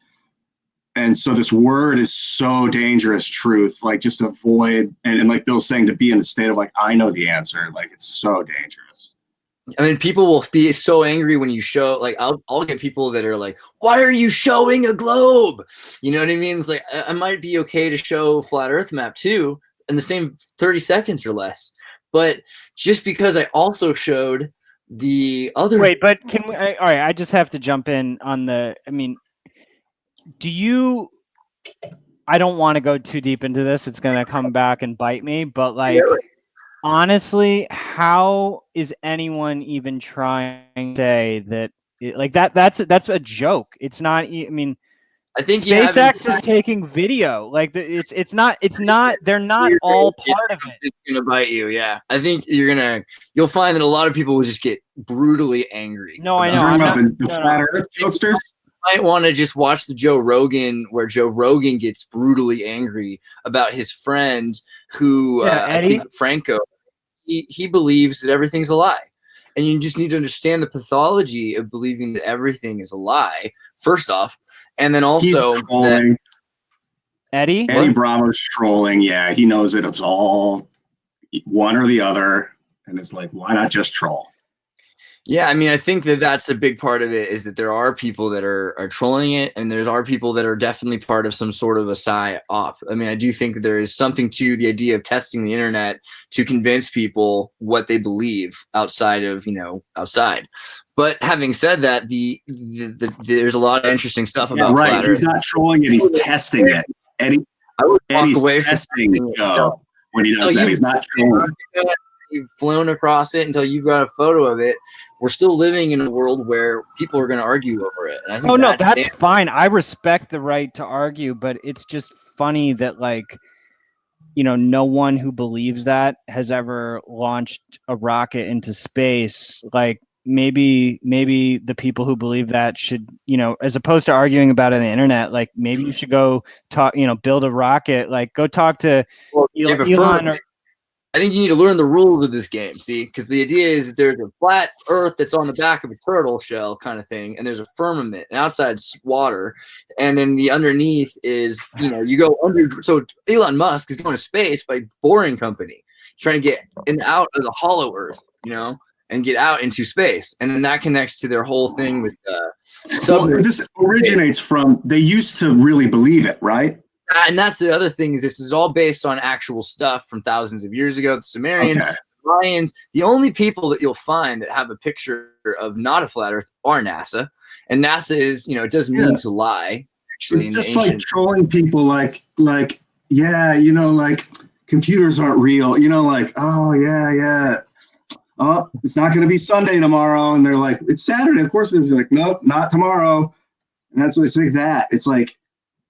Speaker 3: And so this word is so dangerous, truth, like just avoid, and like Bill's saying, to be in a state of like, I know the answer, like it's so dangerous.
Speaker 1: I mean, people will be so angry when you show, like, I'll get people that are like, why are you showing a globe? You know what I mean? It's like, I might be okay to show flat earth map too, in the same 30 seconds or less. But just because I also showed the other.
Speaker 2: Wait, but all right, I just have to jump in on I don't want to go too deep into this. It's going to come back and bite me, but like, honestly, how is anyone even trying to say that that's a joke? It's not, I mean,
Speaker 1: I think
Speaker 2: SpaceX is taking video. Like it's not, they're not all part of it.
Speaker 1: It's going to bite you. Yeah. I think you'll find that a lot of people will just get brutally angry.
Speaker 2: No, I know.
Speaker 3: You're talking about the flat earth jokesters?
Speaker 1: Might want to just watch the Joe Rogan, where Joe Rogan gets brutally angry about his friend who, I think Franco, he believes that everything's a lie. And you just need to understand the pathology of believing that everything is a lie, first off. And then also
Speaker 2: Eddie
Speaker 3: Bravo's trolling. Yeah, he knows it. It's all one or the other. And it's like, why not just troll?
Speaker 1: Yeah, I mean, I think that's a big part of it, is that there are people that are trolling it, and are people that are definitely part of some sort of a psy-op. I mean, I do think that there is something to the idea of testing the internet to convince people what they believe outside of, outside. But having said that, there's a lot of interesting stuff about flat Earth.
Speaker 3: He's not trolling it, he's testing it. Eddie,
Speaker 1: I would
Speaker 3: And
Speaker 1: walk
Speaker 3: he's
Speaker 1: away from
Speaker 3: testing Joe when he does that. He's not trolling.
Speaker 1: You've flown across it until you've got a photo of it. We're still living in a world where people are going to argue over it. And I think
Speaker 2: Oh no, that's fine. I respect the right to argue, but it's just funny that like, you know, no one who believes that has ever launched a rocket into space. Like maybe the people who believe that should, you know, as opposed to arguing about it on the internet, like maybe you should go talk, you know, build a rocket, like go talk to Elon or
Speaker 1: I think you need to learn the rules of this game, see? Because the idea is that there's a flat Earth that's on the back of a turtle shell kind of thing, and there's a firmament, and outside's water, and then the underneath is, you know, you go under. So Elon Musk is going to space by Boring Company, trying to get in out of the hollow Earth, you know, and get out into space, and then that connects to their whole thing with.
Speaker 3: Well, this originates from they used to really believe it, right?
Speaker 1: And that's the other thing is this is all based on actual stuff from thousands of years ago. The Sumerians,
Speaker 3: Okay.
Speaker 1: Mayans, the only people that you'll find that have a picture of not a flat Earth are NASA. And NASA is, you know, it doesn't mean to lie. Actually,
Speaker 3: it's just like trolling people, like yeah, you know, like computers aren't real. You know, like oh yeah. Oh, it's not going to be Sunday tomorrow, and they're like, it's Saturday. Of course, it's like nope, not tomorrow. And that's it's like that. It's like.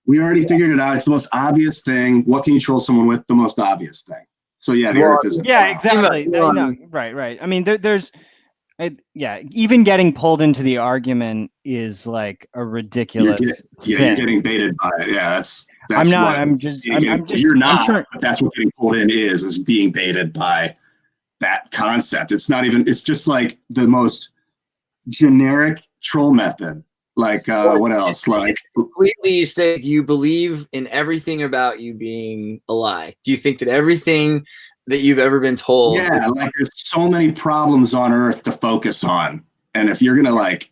Speaker 3: We already figured it out. It's the most obvious thing. What can you troll someone with? The most obvious thing. So yeah, the Earth is.
Speaker 2: Yeah, exactly. No, right. I mean, even getting pulled into the argument is like a ridiculous thing.
Speaker 3: You're getting baited by it. Yeah, that's.
Speaker 2: I'm not.
Speaker 3: What,
Speaker 2: I'm just.
Speaker 3: You're not. But that's what getting pulled in is being baited by that concept. It's not even. It's just like the most generic troll method. Like what else? Like
Speaker 1: completely say, do you believe in everything about you being a lie? Do you think that everything that you've ever been told?
Speaker 3: Yeah, like there's so many problems on Earth to focus on, and if you're gonna like,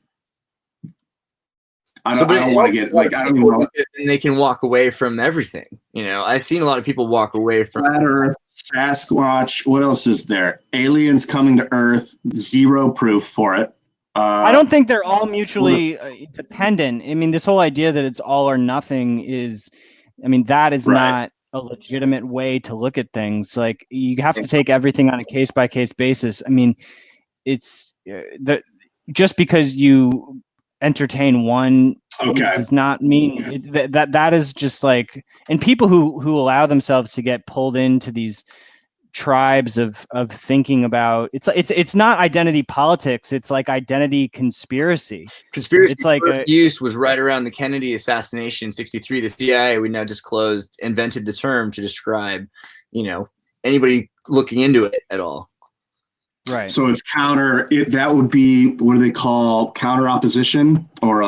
Speaker 3: I don't want to get like I don't even know.
Speaker 1: And they can walk away from everything. You know, I've seen a lot of people walk away from
Speaker 3: flat Earth, Sasquatch. What else is there? Aliens coming to Earth. Zero proof for it.
Speaker 2: I don't think they're all mutually dependent. I mean, this whole idea that it's all or nothing is, I mean, that is not a legitimate way to look at things. Like you have to take everything on a case by case basis. I mean, it's just because you entertain one does not mean that is just like, and people who allow themselves to get pulled into these tribes of thinking about it's not identity politics, it's like identity conspiracy.
Speaker 1: It's like use was right around the Kennedy assassination in 1963. The CIA, we now disclosed, invented the term to describe, you know, anybody looking into it at all.
Speaker 2: Right.
Speaker 3: So it's that would be, what do they call, counter opposition or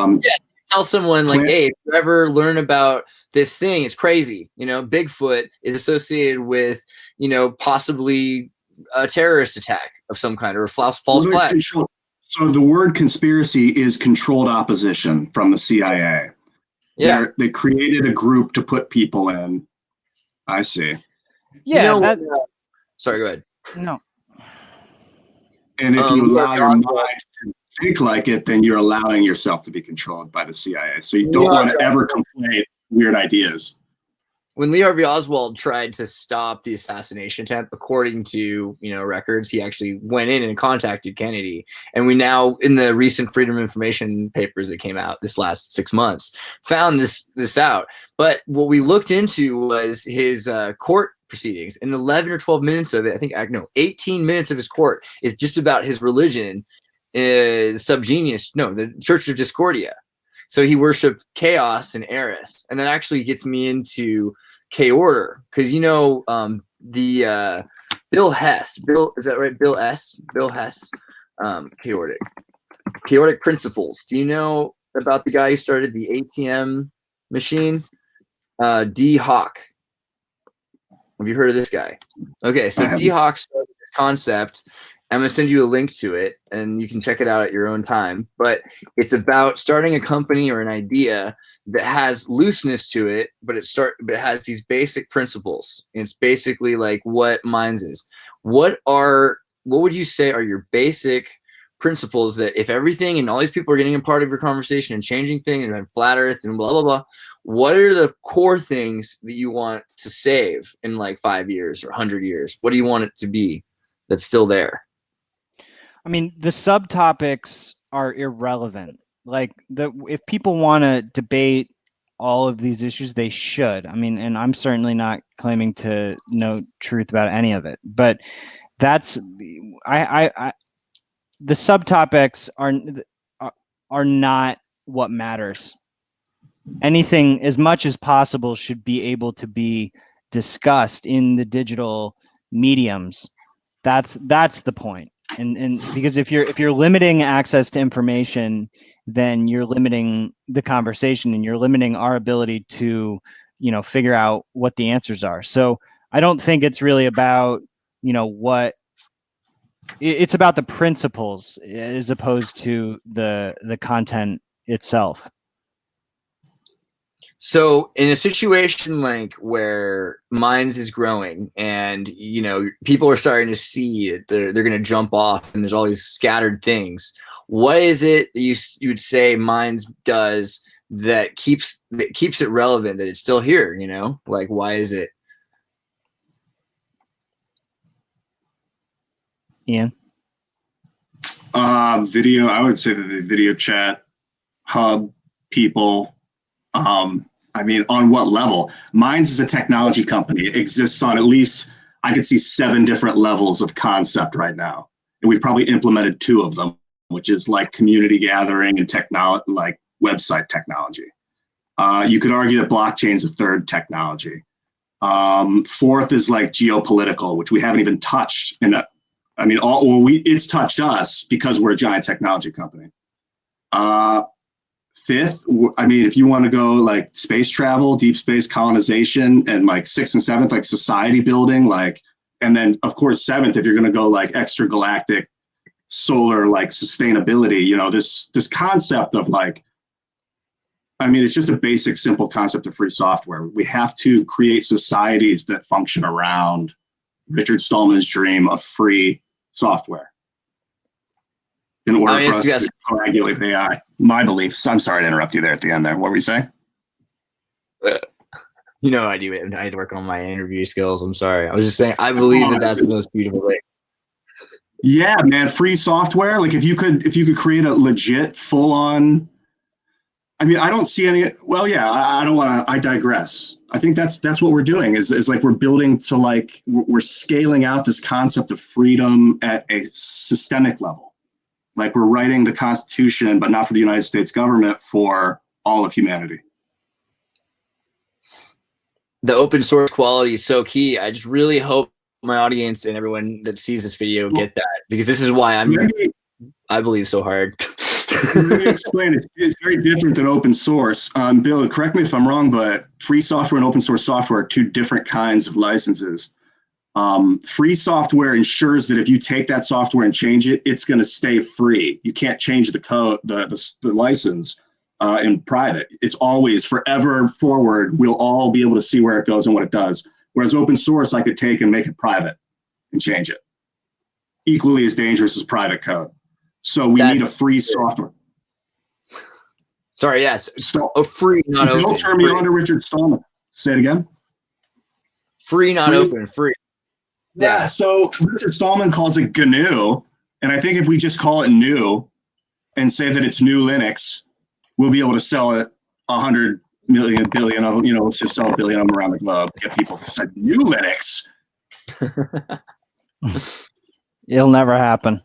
Speaker 1: tell someone like, hey, if you ever learn about this thing, it's crazy. You know, Bigfoot is associated with, you know, possibly a terrorist attack of some kind or a false flag.
Speaker 3: So the word conspiracy is controlled opposition from the CIA.
Speaker 1: Yeah.
Speaker 3: They created a group to put people in. I see.
Speaker 2: Yeah.
Speaker 1: You know, sorry, go ahead.
Speaker 2: No.
Speaker 3: And if you allow your mind to think like it, then you're allowing yourself to be controlled by the CIA. So you don't want to ever conflate weird ideas.
Speaker 1: When Lee Harvey Oswald tried to stop the assassination attempt, according to, you know, records, he actually went in and contacted Kennedy. And we now, in the recent Freedom of Information papers that came out this last 6 months, found this out. But what we looked into was his court proceedings. And 11 or 12 minutes of it, I think, 18 minutes of his court is just about his religion, the Church of Discordia. So he worshipped Chaos and Eris, and that actually gets me into Chaorder, because you know the Bill Hess. Is that right? Bill Hess. Chaotic principles. Do you know about the guy who started the ATM machine? D. Hawk. Have you heard of this guy? Okay, so D. Hawk started this concept. I'm going to send you a link to it, and you can check it out at your own time. But it's about starting a company or an idea that has looseness to it, but it has these basic principles. And it's basically like what Minds is. What would you say are your basic principles that if everything and all these people are getting a part of your conversation and changing things and flat earth and blah, blah, blah, what are the core things that you want to save in like 5 years or 100 years? What do you want it to be that's still there?
Speaker 2: I mean, the subtopics are irrelevant. Like if people want to debate all of these issues, they should. I mean, and I'm certainly not claiming to know truth about any of it, but that's the subtopics are not what matters. Anything as much as possible should be able to be discussed in the digital mediums. That's the point. And because if you're limiting access to information, then you're limiting the conversation and you're limiting our ability to, figure out what the answers are. So I don't think it's really about, what it's about the principles as opposed to the content itself.
Speaker 1: So in a situation like where Minds is growing and, people are starting to see it, they're going to jump off and there's all these scattered things. What is it that you would say Minds does that keeps it relevant, that it's still here, like, why is it?
Speaker 2: Ian?
Speaker 3: Video, I would say that the video chat hub people, I mean, on what level? Minds is a technology company. It exists on at least, I could see 7 different levels of concept right now. And we've probably implemented 2 of them, which is like community gathering and technology, like website technology. You could argue that blockchain is a 3rd technology. 4th is like geopolitical, which we haven't even touched. And I mean, it's touched us because we're a giant technology company. 5th, I mean, if you want to go like space travel, deep space colonization, and like 6th and 7th, like society building, like, and then of course 7th, if you're going to go like extragalactic solar, like sustainability, this concept of like, I mean, it's just a basic, simple concept of free software. We have to create societies that function around Richard Stallman's dream of free software in order for us to co-regulate the AI. My beliefs. I'm sorry to interrupt you there at the end there. What were you saying?
Speaker 1: I had to work on my interview skills. I'm sorry. I was just saying, I believe that that's the most beautiful thing.
Speaker 3: Yeah, man, free software. Like if you could create a legit full-on, I mean, I don't see any, well, yeah, I don't want to, I digress. I think that's what we're doing is like we're building to like, we're scaling out this concept of freedom at a systemic level. Like we're writing the Constitution, but not for the United States government, for all of humanity.
Speaker 1: The open source quality is so key. I just really hope my audience and everyone that sees this video get that, because this is why I believe so hard.
Speaker 3: Let me explain it. It's very different than open source. Bill, correct me if I'm wrong, but free software and open source software are 2 different kinds of licenses. Free software ensures that if you take that software and change it, it's going to stay free. You can't change the code, the license in private. It's always forever forward. We'll all be able to see where it goes and what it does. Whereas open source, I could take and make it private and change it. Equally as dangerous as private code. So we need a free software.
Speaker 1: Sorry, yes. Free, not open.
Speaker 3: Don't turn me on to Richard Stallman. Say it again.
Speaker 1: Free, not open. Free.
Speaker 3: Yeah, so Richard Stallman calls it GNU, and I think if we just call it new and say that it's new Linux, we'll be able to sell it 100 million, billion of them, let's just sell a billion of them around the globe, get people to say new Linux.
Speaker 2: It'll never happen.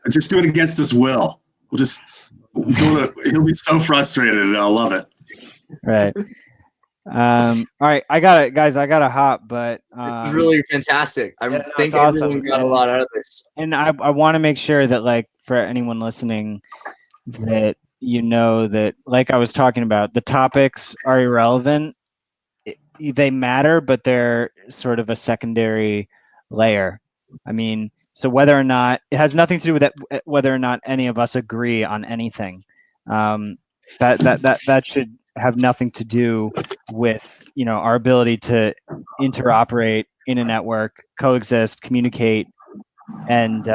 Speaker 3: Just do it against his will. He'll be so frustrated, and I'll love it.
Speaker 2: Right. All right, I gotta hop, but
Speaker 1: it's really fantastic. I think everyone got a lot out of this.
Speaker 2: And I want to make sure that, like, for anyone listening, that that, like I was talking about, the topics are irrelevant. They matter, but they're sort of a secondary layer. I mean, so whether or not it has nothing to do with that, whether or not any of us agree on anything, that should have nothing to do with our ability to interoperate in a network, coexist, communicate, and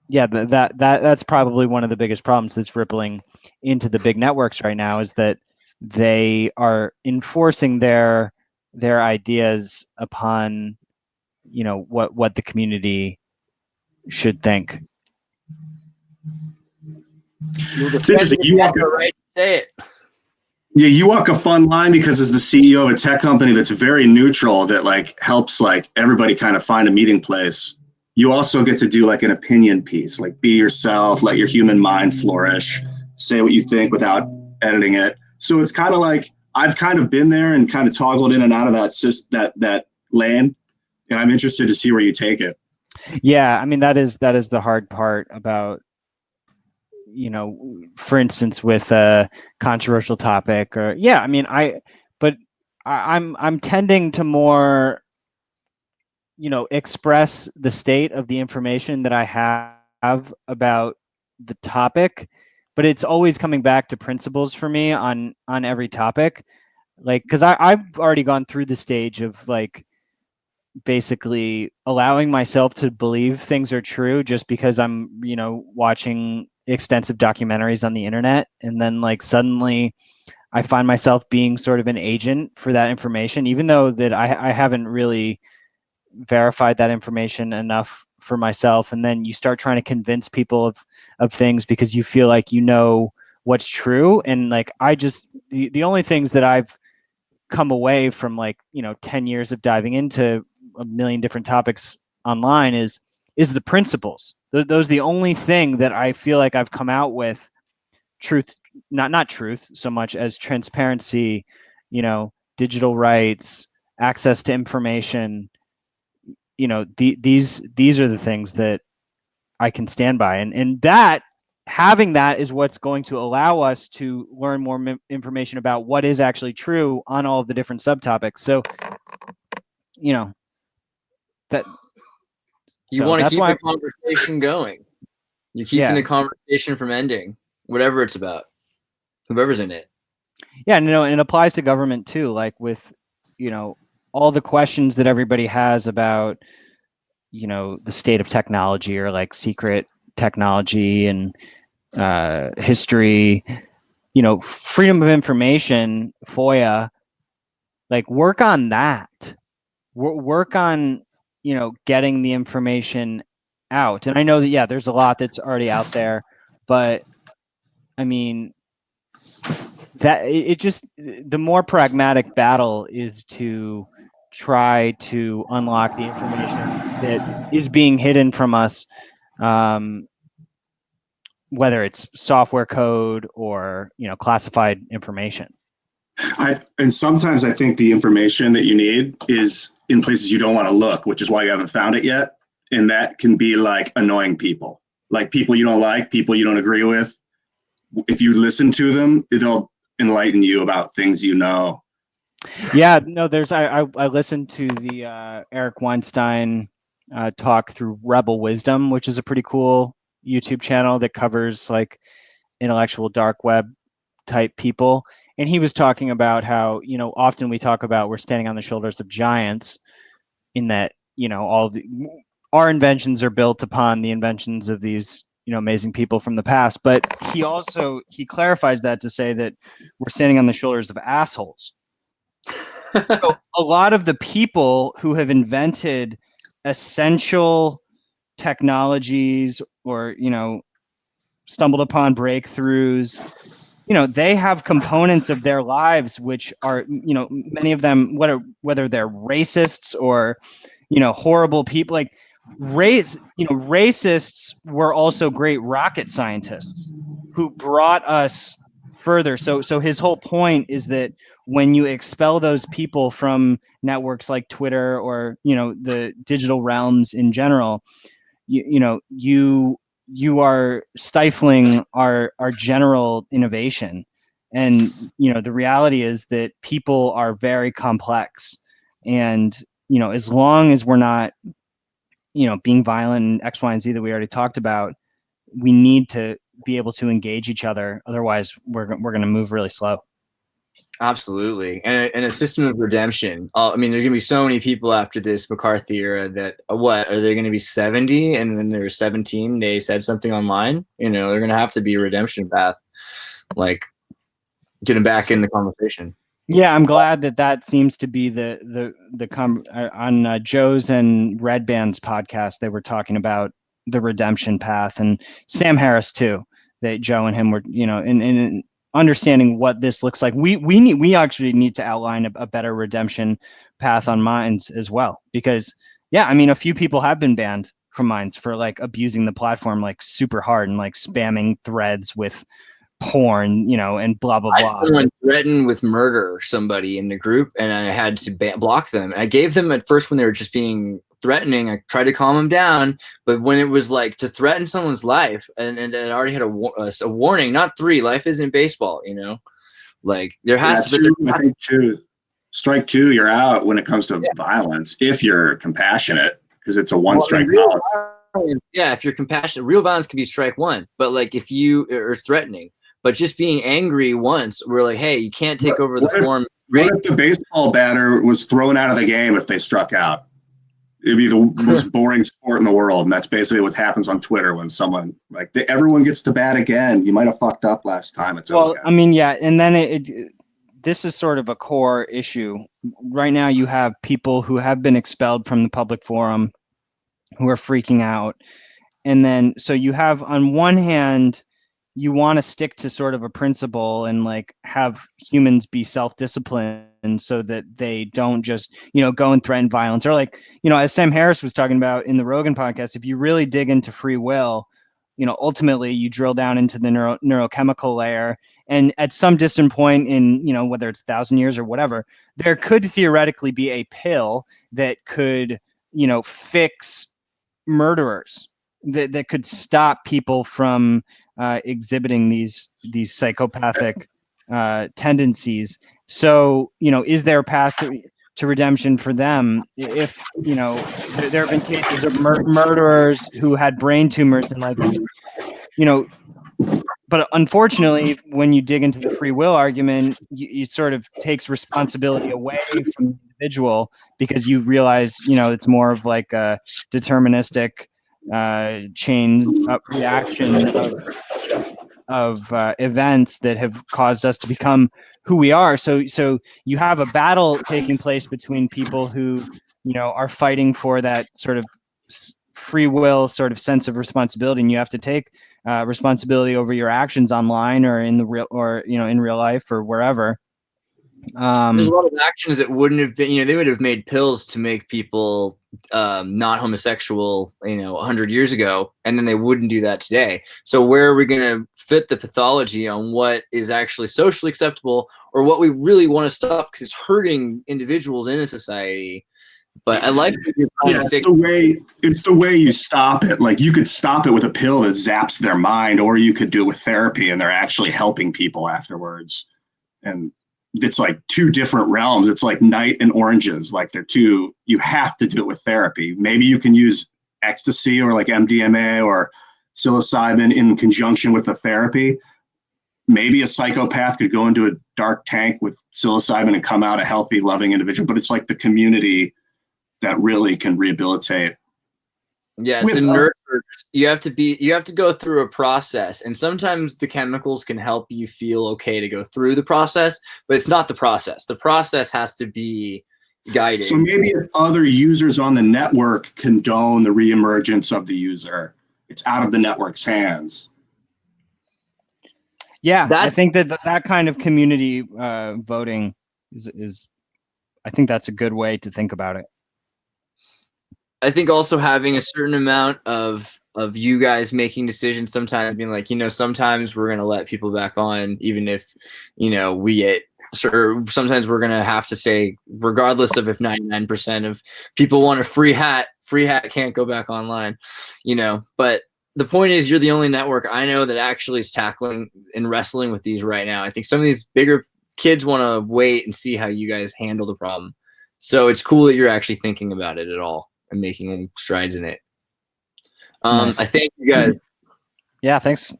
Speaker 2: Yeah, that's probably one of the biggest problems that's rippling into the big networks right now, is that they are enforcing their ideas upon, you know, what the community should think.
Speaker 1: You'll
Speaker 3: It's
Speaker 1: defend
Speaker 3: interesting.
Speaker 1: it if you have the right to say it.
Speaker 3: Yeah, you walk a fun line because as the CEO of a tech company that's very neutral, that like helps like everybody kind of find a meeting place. You also get to do like an opinion piece, like be yourself, let your human mind flourish, say what you think without editing it. So it's kind of like I've kind of been there and kind of toggled in and out of that lane, and I'm interested to see where you take it.
Speaker 2: Yeah, I mean that is the hard part about, you know, for instance, with a controversial topic, or yeah, I mean I'm tending to more, you know, express the state of the information that I have about the topic, but it's always coming back to principles for me on every topic. Like, because I've already gone through the stage of like basically allowing myself to believe things are true just because I'm, you know, watching extensive documentaries on the internet, and then like suddenly I find myself being sort of an agent for that information, even though that I haven't really verified that information enough for myself. And then you start trying to convince people of things because you feel like you know what's true. And like the only things that I've come away from, like, you know, 10 years of diving into a million different topics online is the principles. Those are the only thing that I feel like I've come out with. Truth, not truth so much as transparency, you know, digital rights, access to information, you know, these are the things that I can stand by, and that having that is what's going to allow us to learn more information about what is actually true on all of the different subtopics. So, you know, that
Speaker 1: You
Speaker 2: so
Speaker 1: want to
Speaker 2: that's
Speaker 1: keep
Speaker 2: why
Speaker 1: the conversation going. You're keeping
Speaker 2: yeah,
Speaker 1: the conversation from ending, whatever it's about, whoever's in it.
Speaker 2: yeah, no, and it applies to government too. Like with, you know, all the questions that everybody has about, you know, the state of technology, or like secret technology and history, you know, freedom of information, FOIA, like work on that. Work on, you know, getting the information out. And I know that, yeah, there's a lot that's already out there, but I mean, that it just, the more pragmatic battle is to try to unlock the information that is being hidden from us, um, whether it's software code or, you know, classified information.
Speaker 3: And sometimes I think the information that you need is in places you don't want to look, which is why you haven't found it yet. And that can be like annoying people, like people you don't like, people you don't agree with. If you listen to them, they'll enlighten you about things you know.
Speaker 2: Yeah, no, there's I listened to the Eric Weinstein talk through Rebel Wisdom, which is a pretty cool YouTube channel that covers like intellectual dark web type people. And he was talking about how, you know, often we talk about we're standing on the shoulders of giants, in that, you know, our inventions are built upon the inventions of these, you know, amazing people from the past. But he clarifies that to say that we're standing on the shoulders of assholes. So a lot of the people who have invented essential technologies, or, you know, stumbled upon breakthroughs, you know, they have components of their lives which are, you know, many of them, whether they're racists or, you know, horrible people, like racists were also great rocket scientists who brought us further. So his whole point is that when you expel those people from networks like Twitter, or, you know, the digital realms in general, you are stifling our general innovation. And, you know, the reality is that people are very complex, and, you know, as long as we're not, you know, being violent and X, Y, and Z that we already talked about, we need to be able to engage each other. Otherwise, we're going to move really slow.
Speaker 1: Absolutely, and a system of redemption. I mean, there's gonna be so many people after this McCarthy era that what are there gonna be 70, and then there's 17. They said something online. You know, they're gonna have to be a redemption path, like getting back in the conversation.
Speaker 2: Yeah, I'm glad that seems to be on Joe's and Red Band's podcast. They were talking about the redemption path, and Sam Harris too. That Joe and him were, in understanding what this looks like. We actually need to outline a better redemption path on Minds as well, because yeah, I mean, a few people have been banned from Minds for like abusing the platform like super hard and like spamming threads with porn, and blah blah
Speaker 1: I had
Speaker 2: blah.
Speaker 1: someone threaten with murder somebody in the group, and I had to block them. I gave them at first when they were just being threatening. I tried to calm them down, but when it was like to threaten someone's life, and it already had a warning, not 3. Life isn't baseball, Like there has to be.
Speaker 3: I think too. Strike 2, you're out when it comes to violence if you're compassionate, because it's a one-strike policy.
Speaker 1: Yeah, if you're compassionate, real violence can be strike 1. But like if you are threatening. But just being angry once, we're like, hey, you can't take over the form.
Speaker 3: What if the baseball batter was thrown out of the game if they struck out? It'd be the most boring sport in the world. And that's basically what happens on Twitter when someone, everyone gets to bat again. You might have fucked up last time. It's okay.
Speaker 2: I mean, yeah. And then this is sort of a core issue. Right now, you have people who have been expelled from the public forum who are freaking out. And then, so you have on one hand, you want to stick to sort of a principle and like have humans be self-disciplined so that they don't just, go and threaten violence, or like, as Sam Harris was talking about in the Rogan podcast, if you really dig into free will, ultimately you drill down into the neurochemical layer, and at some distant point in, whether it's 1,000 years or whatever, there could theoretically be a pill that could, fix murderers, that could stop people from exhibiting these psychopathic tendencies. So, is there a path to redemption for them? If, there have been cases of murderers who had brain tumors and like, but unfortunately, when you dig into the free will argument, it sort of takes responsibility away from the individual, because you realize, it's more of like a deterministic chain reaction of events that have caused us to become who we are. So you have a battle taking place between people who, are fighting for that sort of free will sort of sense of responsibility, and you have to take responsibility over your actions online or in the real, or in real life or wherever.
Speaker 1: There's a lot of actions that wouldn't have been, they would have made pills to make people not homosexual, 100 years ago, and then they wouldn't do that today. So where are we going to fit the pathology on what is actually socially acceptable, or what we really want to stop because it's hurting individuals in a society? But I like that you're trying to fix
Speaker 3: it's the way you stop it. Like, you could stop it with a pill that zaps their mind, or you could do it with therapy and they're actually helping people afterwards. And it's like 2 different realms. It's like night and oranges. Like, you have to do it with therapy. Maybe you can use ecstasy or like MDMA or psilocybin in conjunction with the therapy. Maybe a psychopath could go into a dark tank with psilocybin and come out a healthy, loving individual. But it's like the community that really can rehabilitate.
Speaker 1: Yes, and nurturers, you have to go through a process, and sometimes the chemicals can help you feel okay to go through the process, but it's not the process. The process has to be guided.
Speaker 3: So maybe if other users on the network condone the reemergence of the user, it's out of the network's hands.
Speaker 2: Yeah, I think that kind of community voting is, I think that's a good way to think about it.
Speaker 1: I think also having a certain amount of you guys making decisions, sometimes being like, sometimes we're going to let people back on, even if, we get, or sometimes we're going to have to say, regardless of if 99% of people want a free hat can't go back online, but the point is, you're the only network I know that actually is tackling and wrestling with these right now. I think some of these bigger kids want to wait and see how you guys handle the problem. So it's cool that you're actually thinking about it at all and making strides in it.
Speaker 2: Nice.
Speaker 1: I thank you guys.
Speaker 2: Yeah, thanks.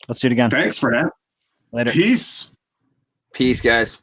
Speaker 2: Let's do it again.
Speaker 3: Thanks for that.
Speaker 2: Later.
Speaker 3: Peace.
Speaker 1: Peace, guys.